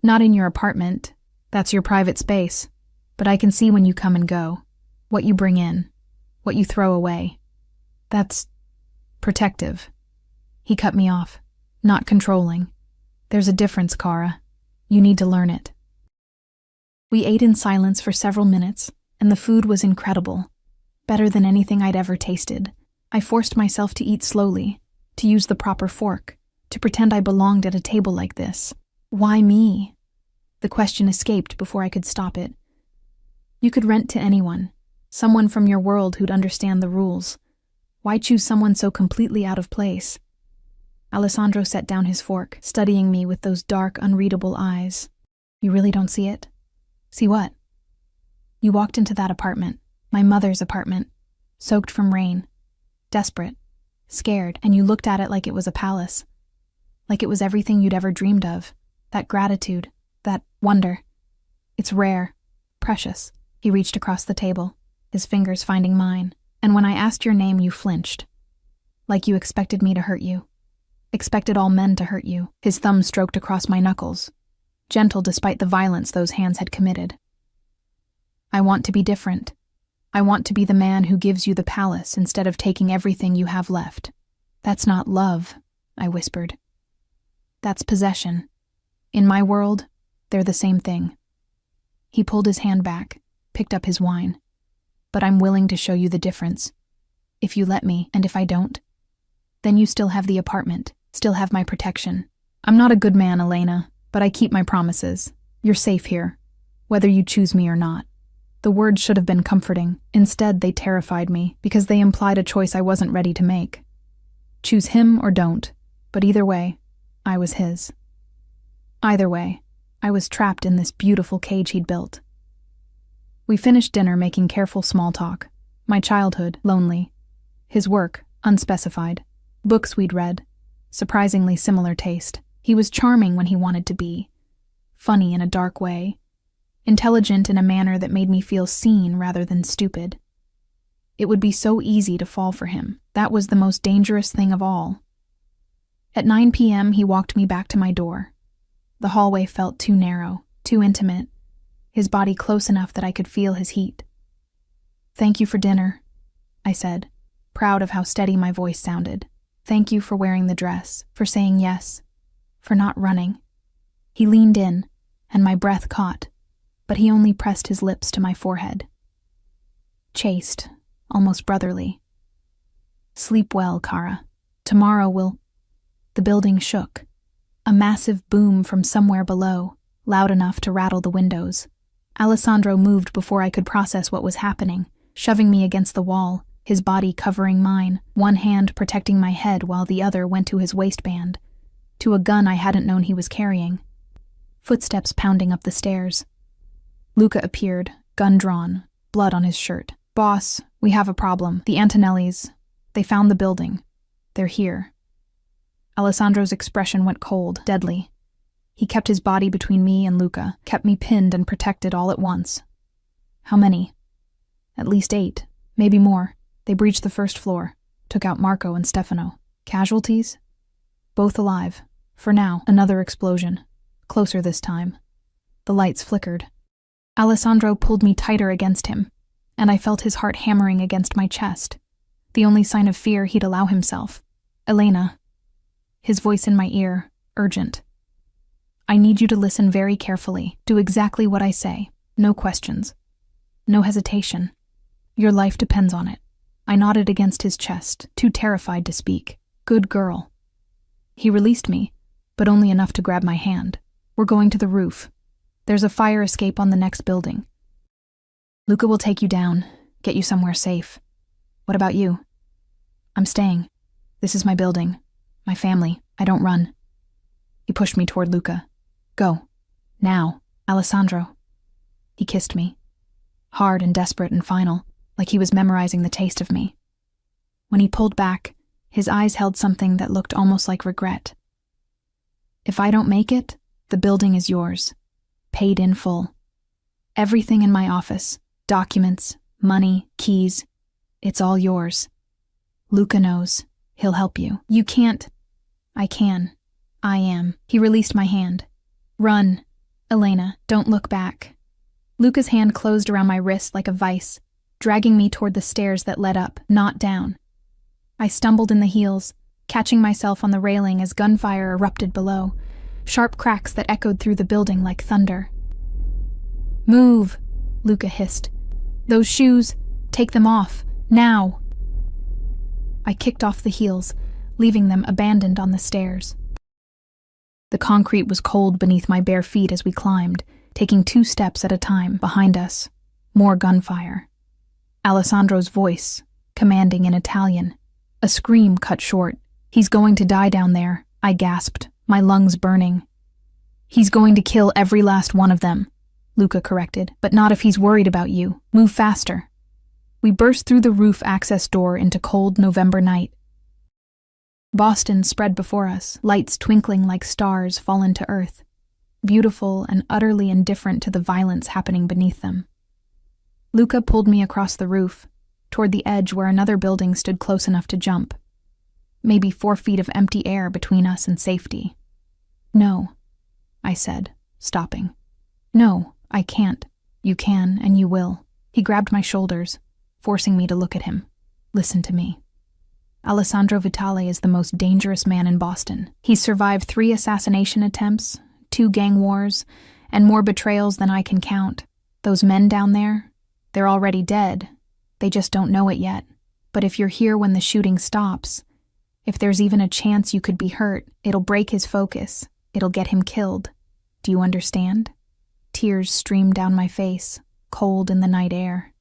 Not in your apartment. That's your private space. But I can see when you come and go. What you bring in. What you throw away. That's... protective. He cut me off. Not controlling. There's a difference, Cara. You need to learn it. We ate in silence for several minutes, and the food was incredible. Better than anything I'd ever tasted. I forced myself to eat slowly, to use the proper fork, to pretend I belonged at a table like this. Why me? The question escaped before I could stop it. You could rent to anyone, someone from your world who'd understand the rules. Why choose someone so completely out of place? Alessandro set down his fork, studying me with those dark, unreadable eyes. You really don't see it? See what? You walked into that apartment, my mother's apartment, soaked from rain, desperate, scared, and you looked at it like it was a palace. Like it was everything you'd ever dreamed of. That gratitude, that wonder. It's rare, precious. He reached across the table, his fingers finding mine, and when I asked your name, you flinched. Like you expected me to hurt you. Expected all men to hurt you. His thumb stroked across my knuckles, gentle despite the violence those hands had committed. I want to be different. I want to be the man who gives you the palace instead of taking everything you have left. That's not love, I whispered. That's possession. In my world, they're the same thing. He pulled his hand back, picked up his wine. But I'm willing to show you the difference. If you let me, and if I don't, then you still have the apartment, still have my protection. I'm not a good man, Elena, but I keep my promises. You're safe here, whether you choose me or not. The words should have been comforting. Instead, they terrified me because they implied a choice I wasn't ready to make. Choose him or don't, but either way, I was his. Either way, I was trapped in this beautiful cage he'd built. We finished dinner making careful small talk. My childhood, lonely. His work, unspecified. Books we'd read. Surprisingly similar taste. He was charming when he wanted to be. Funny in a dark way. Intelligent in a manner that made me feel seen rather than stupid. It would be so easy to fall for him. That was the most dangerous thing of all. At 9 p.m., he walked me back to my door. The hallway felt too narrow, too intimate. His body close enough that I could feel his heat. Thank you for dinner, I said, proud of how steady my voice sounded. Thank you for wearing the dress, for saying yes, for not running. He leaned in, and my breath caught, but he only pressed his lips to my forehead. Chaste, almost brotherly. Sleep well, Cara. Tomorrow we'll... The building shook. A massive boom from somewhere below, loud enough to rattle the windows. Alessandro moved before I could process what was happening, shoving me against the wall, his body covering mine, one hand protecting my head while the other went to his waistband, to a gun I hadn't known he was carrying. Footsteps pounding up the stairs. Luca appeared, gun drawn, blood on his shirt. Boss, we have a problem. The Antonellis, They found the building. They're here. Alessandro's expression went cold, deadly. He kept his body between me and Luca, kept me pinned and protected all at once. How many? At least 8, maybe more. They breached the first floor, took out Marco and Stefano. Casualties? Both alive. For now, another explosion. Closer this time. The lights flickered. Alessandro pulled me tighter against him, and I felt his heart hammering against my chest. The only sign of fear he'd allow himself. Elena. His voice in my ear, urgent. I need you to listen very carefully. Do exactly what I say. No questions. No hesitation. Your life depends on it. I nodded against his chest, too terrified to speak. Good girl. He released me, but only enough to grab my hand. We're going to the roof. There's a fire escape on the next building. Luca will take you down, get you somewhere safe. What about you? I'm staying. This is my building. My family. I don't run. He pushed me toward Luca. Go. Now. Alessandro. He kissed me. Hard and desperate and final, like he was memorizing the taste of me. When he pulled back, his eyes held something that looked almost like regret. If I don't make it, the building is yours. Paid in full. Everything in my office, documents, money, keys, it's all yours. Luca knows. He'll help you. You can't. I can. I am. He released my hand. Run. Elena, don't look back. Luca's hand closed around my wrist like a vice, dragging me toward the stairs that led up, not down. I stumbled in the heels, catching myself on the railing as gunfire erupted below, sharp cracks that echoed through the building like thunder. Move, Luca hissed. Those shoes, take them off, now. I kicked off the heels, leaving them abandoned on the stairs. The concrete was cold beneath my bare feet as we climbed, taking 2 steps at a time. Behind us, more gunfire. Alessandro's voice, commanding in Italian. A scream cut short. He's going to die down there, I gasped, my lungs burning. He's going to kill every last one of them, Luca corrected, but not if he's worried about you. Move faster. We burst through the roof access door into cold November night. Boston spread before us, lights twinkling like stars fallen to earth, beautiful and utterly indifferent to the violence happening beneath them. Luca pulled me across the roof, toward the edge where another building stood close enough to jump. Maybe 4 feet of empty air between us and safety. No, I said, stopping. No, I can't. You can, and you will. He grabbed my shoulders, forcing me to look at him. Listen to me. Alessandro Vitale is the most dangerous man in Boston. He's survived 3 assassination attempts, 2 gang wars, and more betrayals than I can count. Those men down there, they're already dead. They just don't know it yet. But if you're here when the shooting stops, if there's even a chance you could be hurt, it'll break his focus. It'll get him killed. Do you understand? Tears streamed down my face, cold in the night air.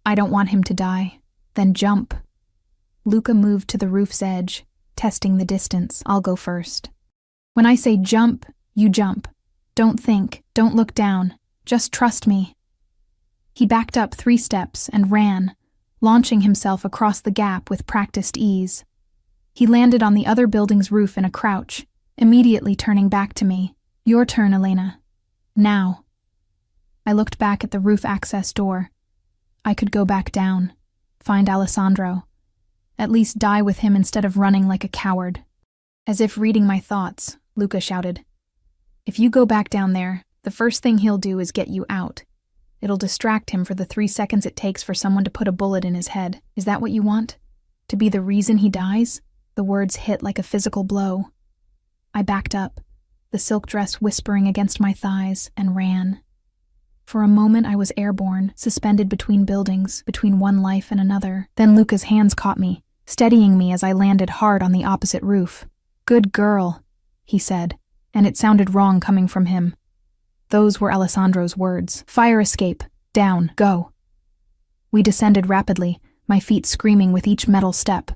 I don't want him to die. Then jump. Luca moved to the roof's edge, testing the distance. I'll go first. When I say jump, you jump. Don't think, don't look down. Just trust me. He backed up 3 steps and ran, launching himself across the gap with practiced ease. He landed on the other building's roof in a crouch, immediately turning back to me. Your turn, Elena. Now. I looked back at the roof access door. I could go back down, find Alessandro. At least die with him instead of running like a coward. As if reading my thoughts, Luca shouted. If you go back down there, the first thing he'll do is get you out. It'll distract him for the 3 seconds it takes for someone to put a bullet in his head. Is that what you want? To be the reason he dies? The words hit like a physical blow. I backed up, the silk dress whispering against my thighs, and ran. For a moment I was airborne, suspended between buildings, between one life and another. Then Luca's hands caught me, steadying me as I landed hard on the opposite roof. Good girl, he said, and it sounded wrong coming from him. Those were Alessandro's words. Fire escape. Down. Go. We descended rapidly, my feet screaming with each metal step.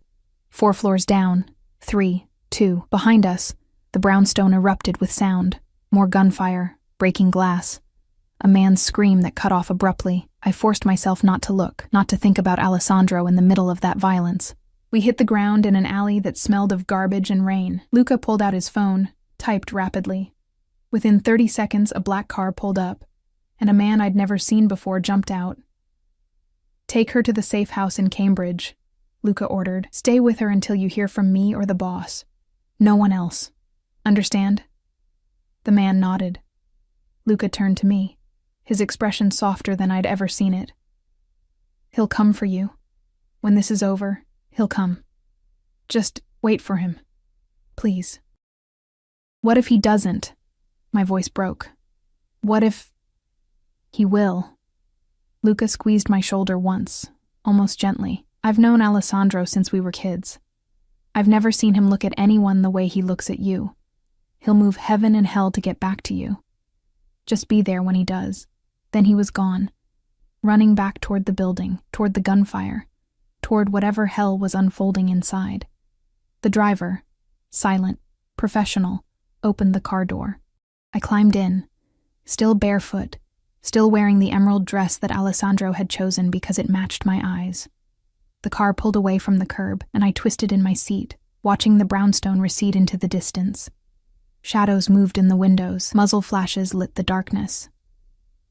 4 floors down. 3, 2. Behind us, the brownstone erupted with sound. More gunfire, breaking glass. A man's scream that cut off abruptly. I forced myself not to look, not to think about Alessandro in the middle of that violence. We hit the ground in an alley that smelled of garbage and rain. Luca pulled out his phone, typed rapidly. Within 30 seconds, a black car pulled up, and a man I'd never seen before jumped out. "Take her to the safe house in Cambridge," Luca ordered. "Stay with her until you hear from me or the boss. No one else. Understand?" The man nodded. Luca turned to me, his expression softer than I'd ever seen it. "He'll come for you. When this is over, he'll come. Just wait for him. Please." "What if he doesn't?" My voice broke. "What if—" "He will." Luca squeezed my shoulder once, almost gently. "I've known Alessandro since we were kids. I've never seen him look at anyone the way he looks at you. He'll move heaven and hell to get back to you. Just be there when he does." Then he was gone, running back toward the building, toward the gunfire, toward whatever hell was unfolding inside. The driver, silent, professional, opened the car door. I climbed in, still barefoot, still wearing the emerald dress that Alessandro had chosen because it matched my eyes. The car pulled away from the curb, and I twisted in my seat, watching the brownstone recede into the distance. Shadows moved in the windows, muzzle flashes lit the darkness.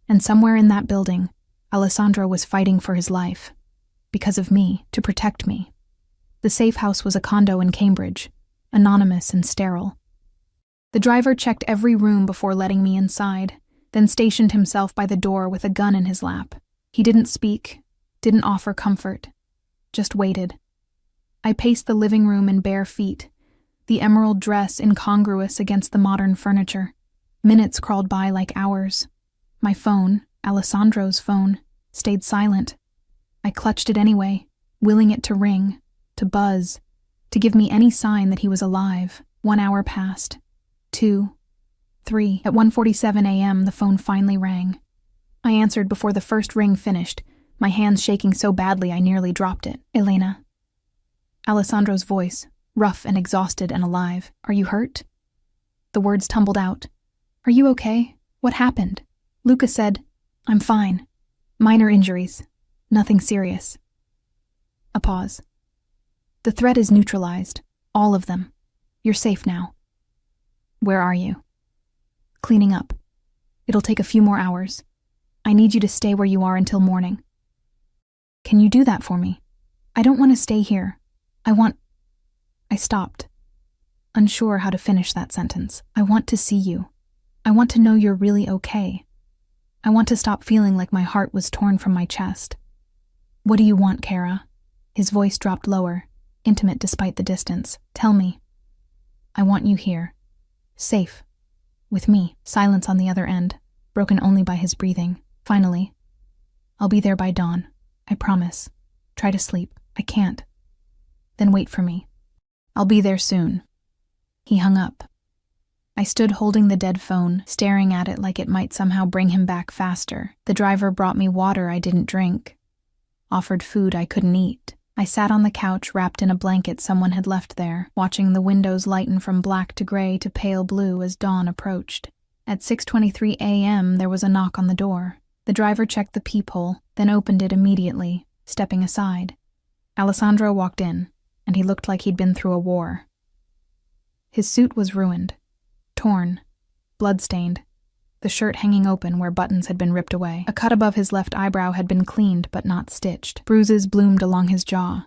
And somewhere in that building, Alessandro was fighting for his life. Because of me, to protect me. The safe house was a condo in Cambridge, anonymous and sterile. The driver checked every room before letting me inside, then stationed himself by the door with a gun in his lap. He didn't speak, didn't offer comfort, just waited. I paced the living room in bare feet, the emerald dress incongruous against the modern furniture. Minutes crawled by like hours. My phone, Alessandro's phone, stayed silent. I clutched it anyway, willing it to ring, to buzz, to give me any sign that he was alive. 1 hour passed. 2, 3. At 1:47 a.m., the phone finally rang. I answered before the first ring finished, my hands shaking so badly I nearly dropped it. "Elena." Alessandro's voice, rough and exhausted and alive. "Are you hurt?" The words tumbled out. "Are you okay? What happened?" Luca said, "I'm fine. Minor injuries. Nothing serious." A pause. "The threat is neutralized. All of them. You're safe now." "Where are you?" "Cleaning up. It'll take a few more hours. I need you to stay where you are until morning." "Can you do that for me? I don't want to stay here. I stopped, unsure how to finish that sentence. "I want to see you. I want to know you're really okay. I want to stop feeling like my heart was torn from my chest." "What do you want, Kara?" His voice dropped lower, intimate despite the distance. "Tell me." "I want you here. Safe. With me." Silence on the other end, broken only by his breathing. Finally, "I'll be there by dawn. I promise. Try to sleep. I can't. Then wait for me. I'll be there soon." He hung up. I stood holding the dead phone, staring at it like it might somehow bring him back faster. The driver brought me water I didn't drink, offered food I couldn't eat. I sat on the couch wrapped in a blanket someone had left there, watching the windows lighten from black to gray to pale blue as dawn approached. At 6:23 a.m. there was a knock on the door. The driver checked the peephole, then opened it immediately, stepping aside. Alessandro walked in, and he looked like he'd been through a war. His suit was ruined, torn, blood-stained, the shirt hanging open where buttons had been ripped away. A cut above his left eyebrow had been cleaned but not stitched. Bruises bloomed along his jaw.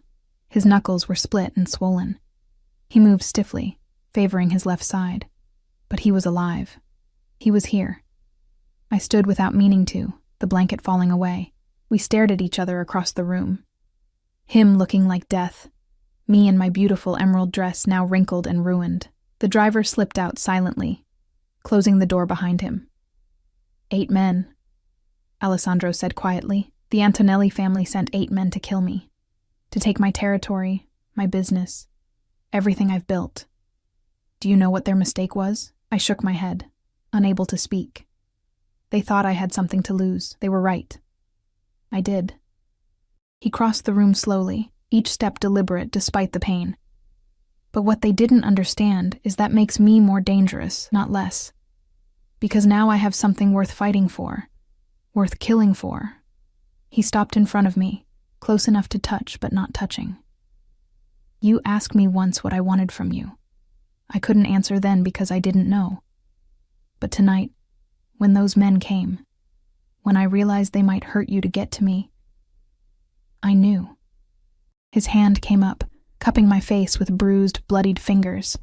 His knuckles were split and swollen. He moved stiffly, favoring his left side. But he was alive. He was here. I stood without meaning to, the blanket falling away. We stared at each other across the room. Him looking like death. Me in my beautiful emerald dress now wrinkled and ruined. The driver slipped out silently, closing the door behind him. 8 men, Alessandro said quietly. The Antonelli family sent 8 men to kill me. To take my territory, my business, everything I've built. Do you know what their mistake was? I shook my head, unable to speak. They thought I had something to lose. They were right. I did. He crossed the room slowly, each step deliberate despite the pain. But what they didn't understand is that makes me more dangerous, not less. Because now I have something worth fighting for, worth killing for. He stopped in front of me, close enough to touch but not touching. You asked me once what I wanted from you. I couldn't answer then because I didn't know. But tonight, when those men came, when I realized they might hurt you to get to me, I knew. His hand came up, cupping my face with bruised, bloodied fingers.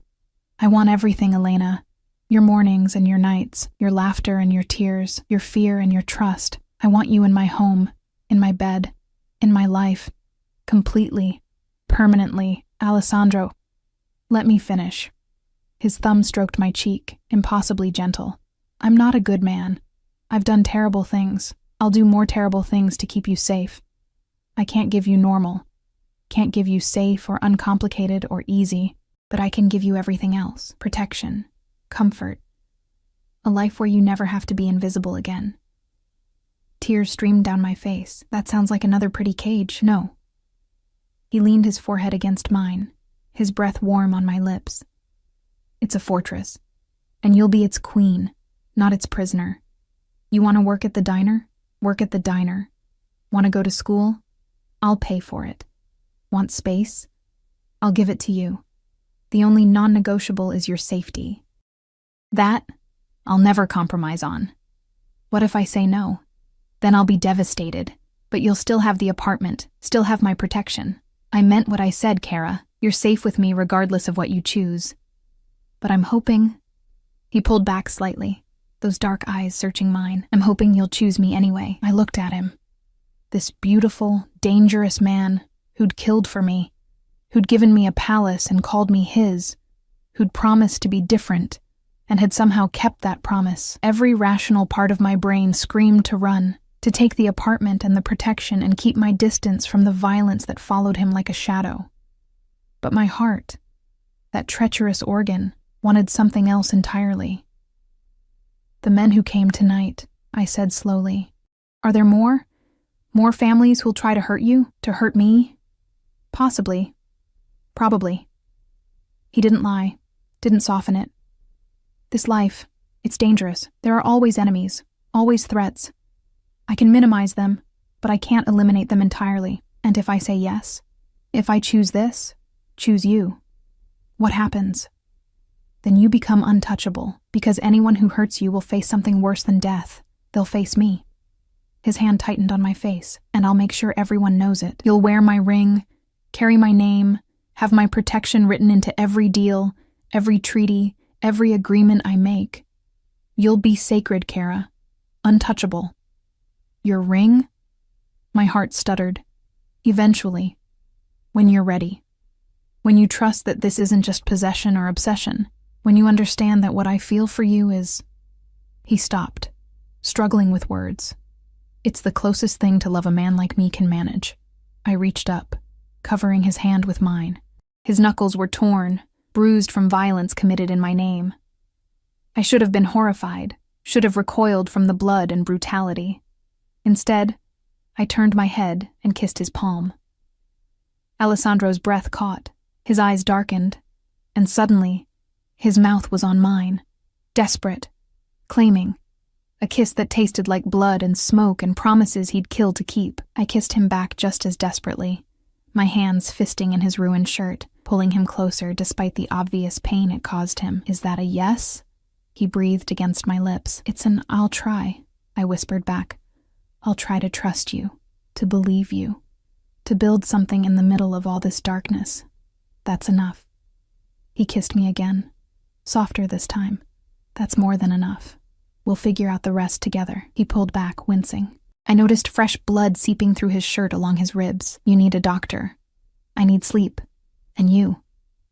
I want everything, Elena. Your mornings and your nights, your laughter and your tears, your fear and your trust. I want you in my home, in my bed, in my life, completely, permanently. Alessandro, let me finish. His thumb stroked my cheek, impossibly gentle. I'm not a good man. I've done terrible things. I'll do more terrible things to keep you safe. I can't give you normal. Can't give you safe or uncomplicated or easy, but I can give you everything else. Protection, comfort, a life where you never have to be invisible again. Tears streamed down my face. That sounds like another pretty cage. No. He leaned his forehead against mine, his breath warm on my lips. It's a fortress, and you'll be its queen, not its prisoner. You want to work at the diner? Work at the diner. Want to go to school? I'll pay for it. Want space? I'll give it to you. The only non-negotiable is your safety. That, I'll never compromise on. What if I say no? Then I'll be devastated, but you'll still have the apartment, still have my protection. I meant what I said, Kara. You're safe with me regardless of what you choose. But I'm hoping... He pulled back slightly, those dark eyes searching mine. I'm hoping you'll choose me anyway. I looked at him. This beautiful, dangerous man who'd killed for me, who'd given me a palace and called me his, who'd promised to be different, and had somehow kept that promise. Every rational part of my brain screamed to run, to take the apartment and the protection and keep my distance from the violence that followed him like a shadow. But my heart, that treacherous organ, wanted something else entirely. The men who came tonight, I said slowly. Are there more? More families who'll try to hurt you? To hurt me? Possibly. Probably. He didn't lie, didn't soften it. This life, it's dangerous. There are always enemies, always threats. I can minimize them, but I can't eliminate them entirely. And if I say yes, if I choose this, choose you, what happens? Then you become untouchable, because anyone who hurts you will face something worse than death. They'll face me. His hand tightened on my face, and I'll make sure everyone knows it. You'll wear my ring, carry my name, have my protection written into every deal, every treaty, every agreement I make. You'll be sacred, Kara, untouchable. Your ring? My heart stuttered. Eventually, when you're ready. When you trust that this isn't just possession or obsession. When you understand that what I feel for you is... He stopped, struggling with words. It's the closest thing to love a man like me can manage. I reached up, covering his hand with mine. His knuckles were torn, bruised from violence committed in my name. I should have been horrified, should have recoiled from the blood and brutality. Instead, I turned my head and kissed his palm. Alessandro's breath caught, his eyes darkened, and suddenly, his mouth was on mine, desperate, claiming, a kiss that tasted like blood and smoke and promises he'd kill to keep. I kissed him back just as desperately, my hands fisting in his ruined shirt, pulling him closer despite the obvious pain it caused him. Is that a yes? He breathed against my lips. It's an I'll try, I whispered back. I'll try to trust you, to believe you, to build something in the middle of all this darkness. That's enough. He kissed me again, softer this time. That's more than enough. We'll figure out the rest together. He pulled back, wincing. I noticed fresh blood seeping through his shirt along his ribs. You need a doctor. I need sleep. And you.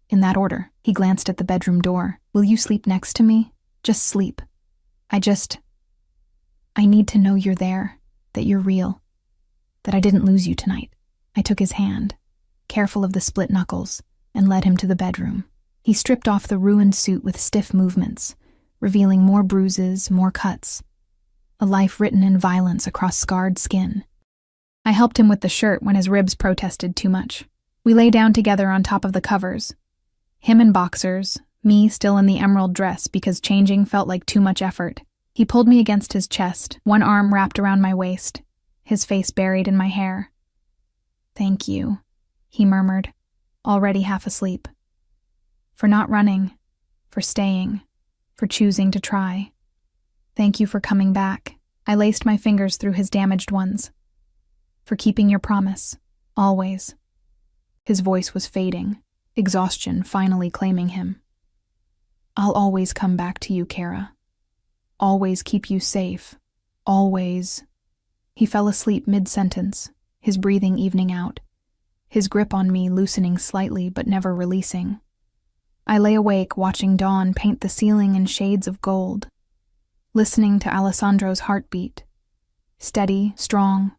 In that order. He glanced at the bedroom door. Will you sleep next to me? Just sleep. I need to know you're there, that you're real, that I didn't lose you tonight. I took his hand, careful of the split knuckles, and led him to the bedroom. He stripped off the ruined suit with stiff movements, revealing more bruises, more cuts. A life written in violence across scarred skin. I helped him with the shirt when his ribs protested too much. We lay down together on top of the covers. Him in boxers, me still in the emerald dress because changing felt like too much effort. He pulled me against his chest, one arm wrapped around my waist. his face buried in my hair. "Thank you," he murmured, already half asleep. "For not running, for staying, for choosing to try. Thank you for coming back." I laced my fingers through his damaged ones. "For keeping your promise, always." His voice was fading, exhaustion finally claiming him. "I'll always come back to you, Kara. Always keep you safe. Always." He fell asleep mid-sentence, his breathing evening out, his grip on me loosening slightly but never releasing. I lay awake watching dawn paint the ceiling in shades of gold, listening to Alessandro's heartbeat, steady, strong,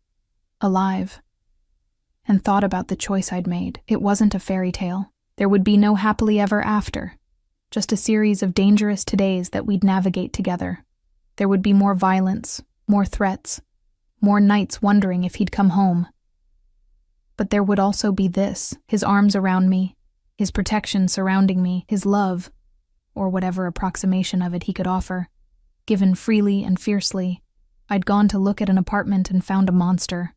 alive, and thought about the choice I'd made. It wasn't a fairy tale. There would be no happily ever after, just a series of dangerous todays that we'd navigate together. There would be more violence, more threats, more nights wondering if he'd come home. But there would also be this, his arms around me, his protection surrounding me, his love, or whatever approximation of it he could offer, given freely and fiercely. I'd gone to look at an apartment and found a monster,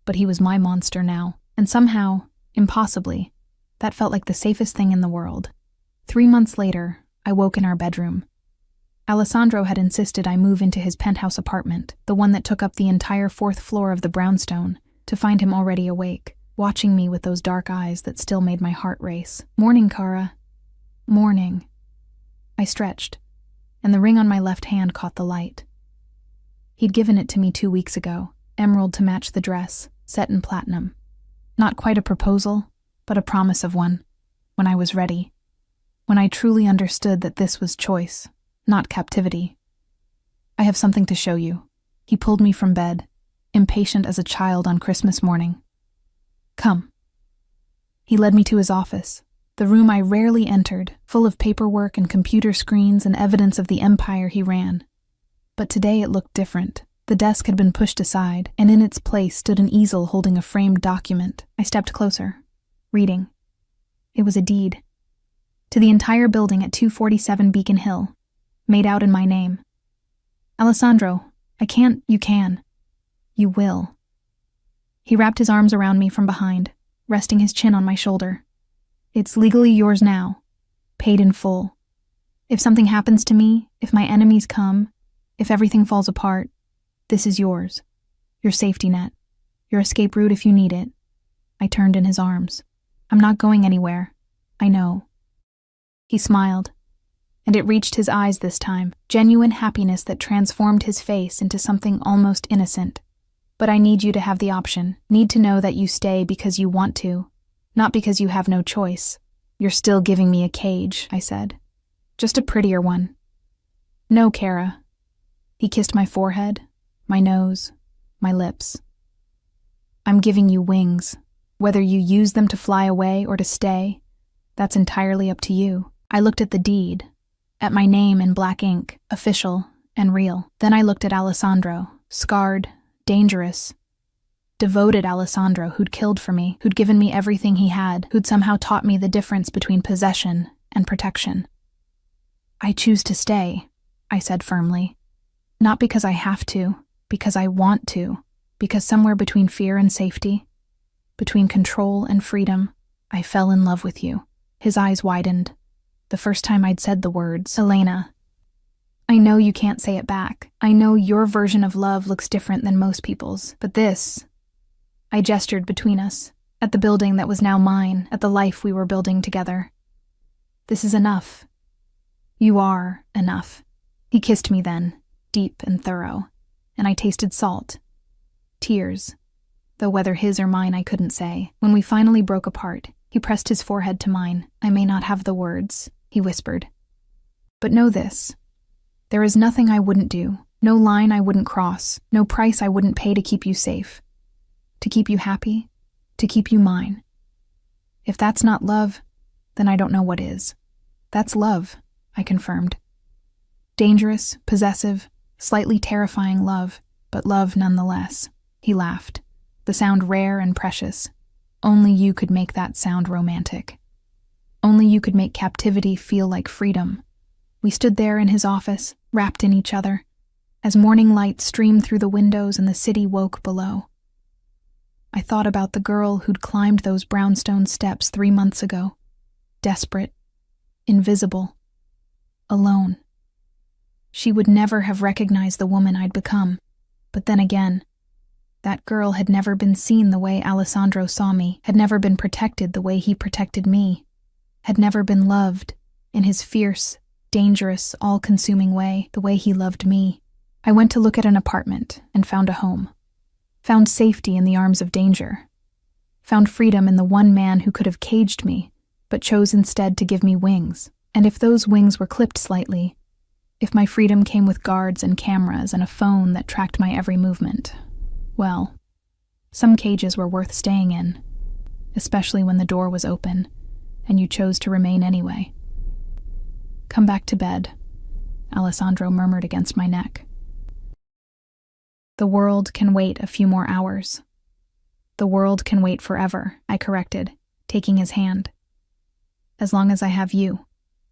but he was my monster now, and somehow, impossibly, that felt like the safest thing in the world. 3 months later, I woke in our bedroom. Alessandro had insisted I move into his penthouse apartment, the one that took up the entire 4th floor of the brownstone, to find him already awake, watching me with those dark eyes that still made my heart race. "Morning, Kara." "Morning." I stretched, and the ring on my left hand caught the light. He'd given it to me 2 weeks ago, emerald to match the dress, set in platinum. Not quite a proposal, but a promise of one, when I was ready, when I truly understood that this was choice, not captivity. "I have something to show you." He pulled me from bed, impatient as a child on Christmas morning. "Come." He led me to his office, the room I rarely entered, full of paperwork and computer screens and evidence of the empire he ran. But today it looked different. The desk had been pushed aside, and in its place stood an easel holding a framed document. I stepped closer, reading. It was a deed. To the entire building at 247 Beacon Hill, made out in my name. "Alessandro, I can't." "You can. You will." He wrapped his arms around me from behind, resting his chin on my shoulder. "It's legally yours now, paid in full. If something happens to me, if my enemies come, if everything falls apart, this is yours. Your safety net, your escape route if you need it." I turned in his arms. "I'm not going anywhere. I know." He smiled, and it reached his eyes this time, genuine happiness that transformed his face into something almost innocent. "But I need you to have the option, need to know that you stay because you want to, not because you have no choice." "You're still giving me a cage," I said. "Just a prettier one." "No, Kara." He kissed my forehead, my nose, my lips. "I'm giving you wings. Whether you use them to fly away or to stay, that's entirely up to you." I looked at the deed, at my name in black ink, official and real. Then I looked at Alessandro, scarred, dangerous, devoted Alessandro who'd killed for me, who'd given me everything he had, who'd somehow taught me the difference between possession and protection. "I choose to stay," I said firmly. "Not because I have to, because I want to, because somewhere between fear and safety, between control and freedom, I fell in love with you." His eyes widened. The first time I'd said the words, "Elena, I know you can't say it back. I know your version of love looks different than most people's, but this..." I gestured between us, at the building that was now mine, at the life we were building together. "This is enough. You are enough." He kissed me then, deep and thorough, and I tasted salt, tears, though whether his or mine I couldn't say. When we finally broke apart, he pressed his forehead to mine. "I may not have the words," he whispered, "but know this. There is nothing I wouldn't do, no line I wouldn't cross, no price I wouldn't pay to keep you safe, to keep you happy, to keep you mine. If that's not love, then I don't know what is." "That's love," I confirmed. "Dangerous, possessive, slightly terrifying love, but love nonetheless." He laughed, the sound rare and precious. Only you could make that sound romantic. Only you could make captivity feel like freedom. We stood there in his office, wrapped in each other, as morning light streamed through the windows and the city woke below. I thought about the girl who'd climbed those brownstone steps 3 months ago. Desperate, invisible, alone. She would never have recognized the woman I'd become. But then again, that girl had never been seen the way Alessandro saw me, had never been protected the way he protected me, had never been loved in his fierce, dangerous, all-consuming way, the way he loved me. I went to look at an apartment and found a home. Found safety in the arms of danger. Found freedom in the one man who could have caged me, but chose instead to give me wings. And if those wings were clipped slightly, if my freedom came with guards and cameras and a phone that tracked my every movement, well, some cages were worth staying in, especially when the door was open and you chose to remain anyway. "Come back to bed," Alessandro murmured against my neck. "The world can wait a few more hours." "The world can wait forever," I corrected, taking his hand. "As long as I have you.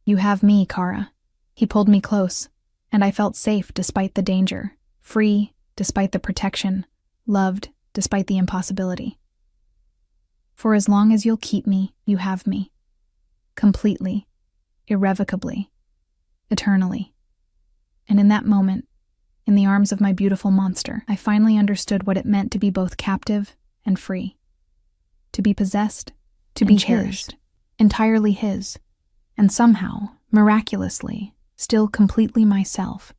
You have me, Kara." He pulled me close, and I felt safe despite the danger, free despite the protection, loved despite the impossibility. "For as long as you'll keep me, you have me. Completely, irrevocably, eternally." And in that moment, in the arms of my beautiful monster, I finally understood what it meant to be both captive and free. To be possessed, to be cherished, entirely his, and somehow, miraculously, still completely myself.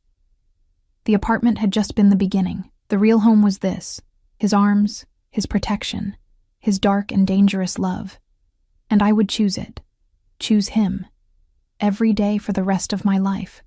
The apartment had just been the beginning. The real home was this: his arms, his protection, his dark and dangerous love. And I would choose it, choose him, every day for the rest of my life.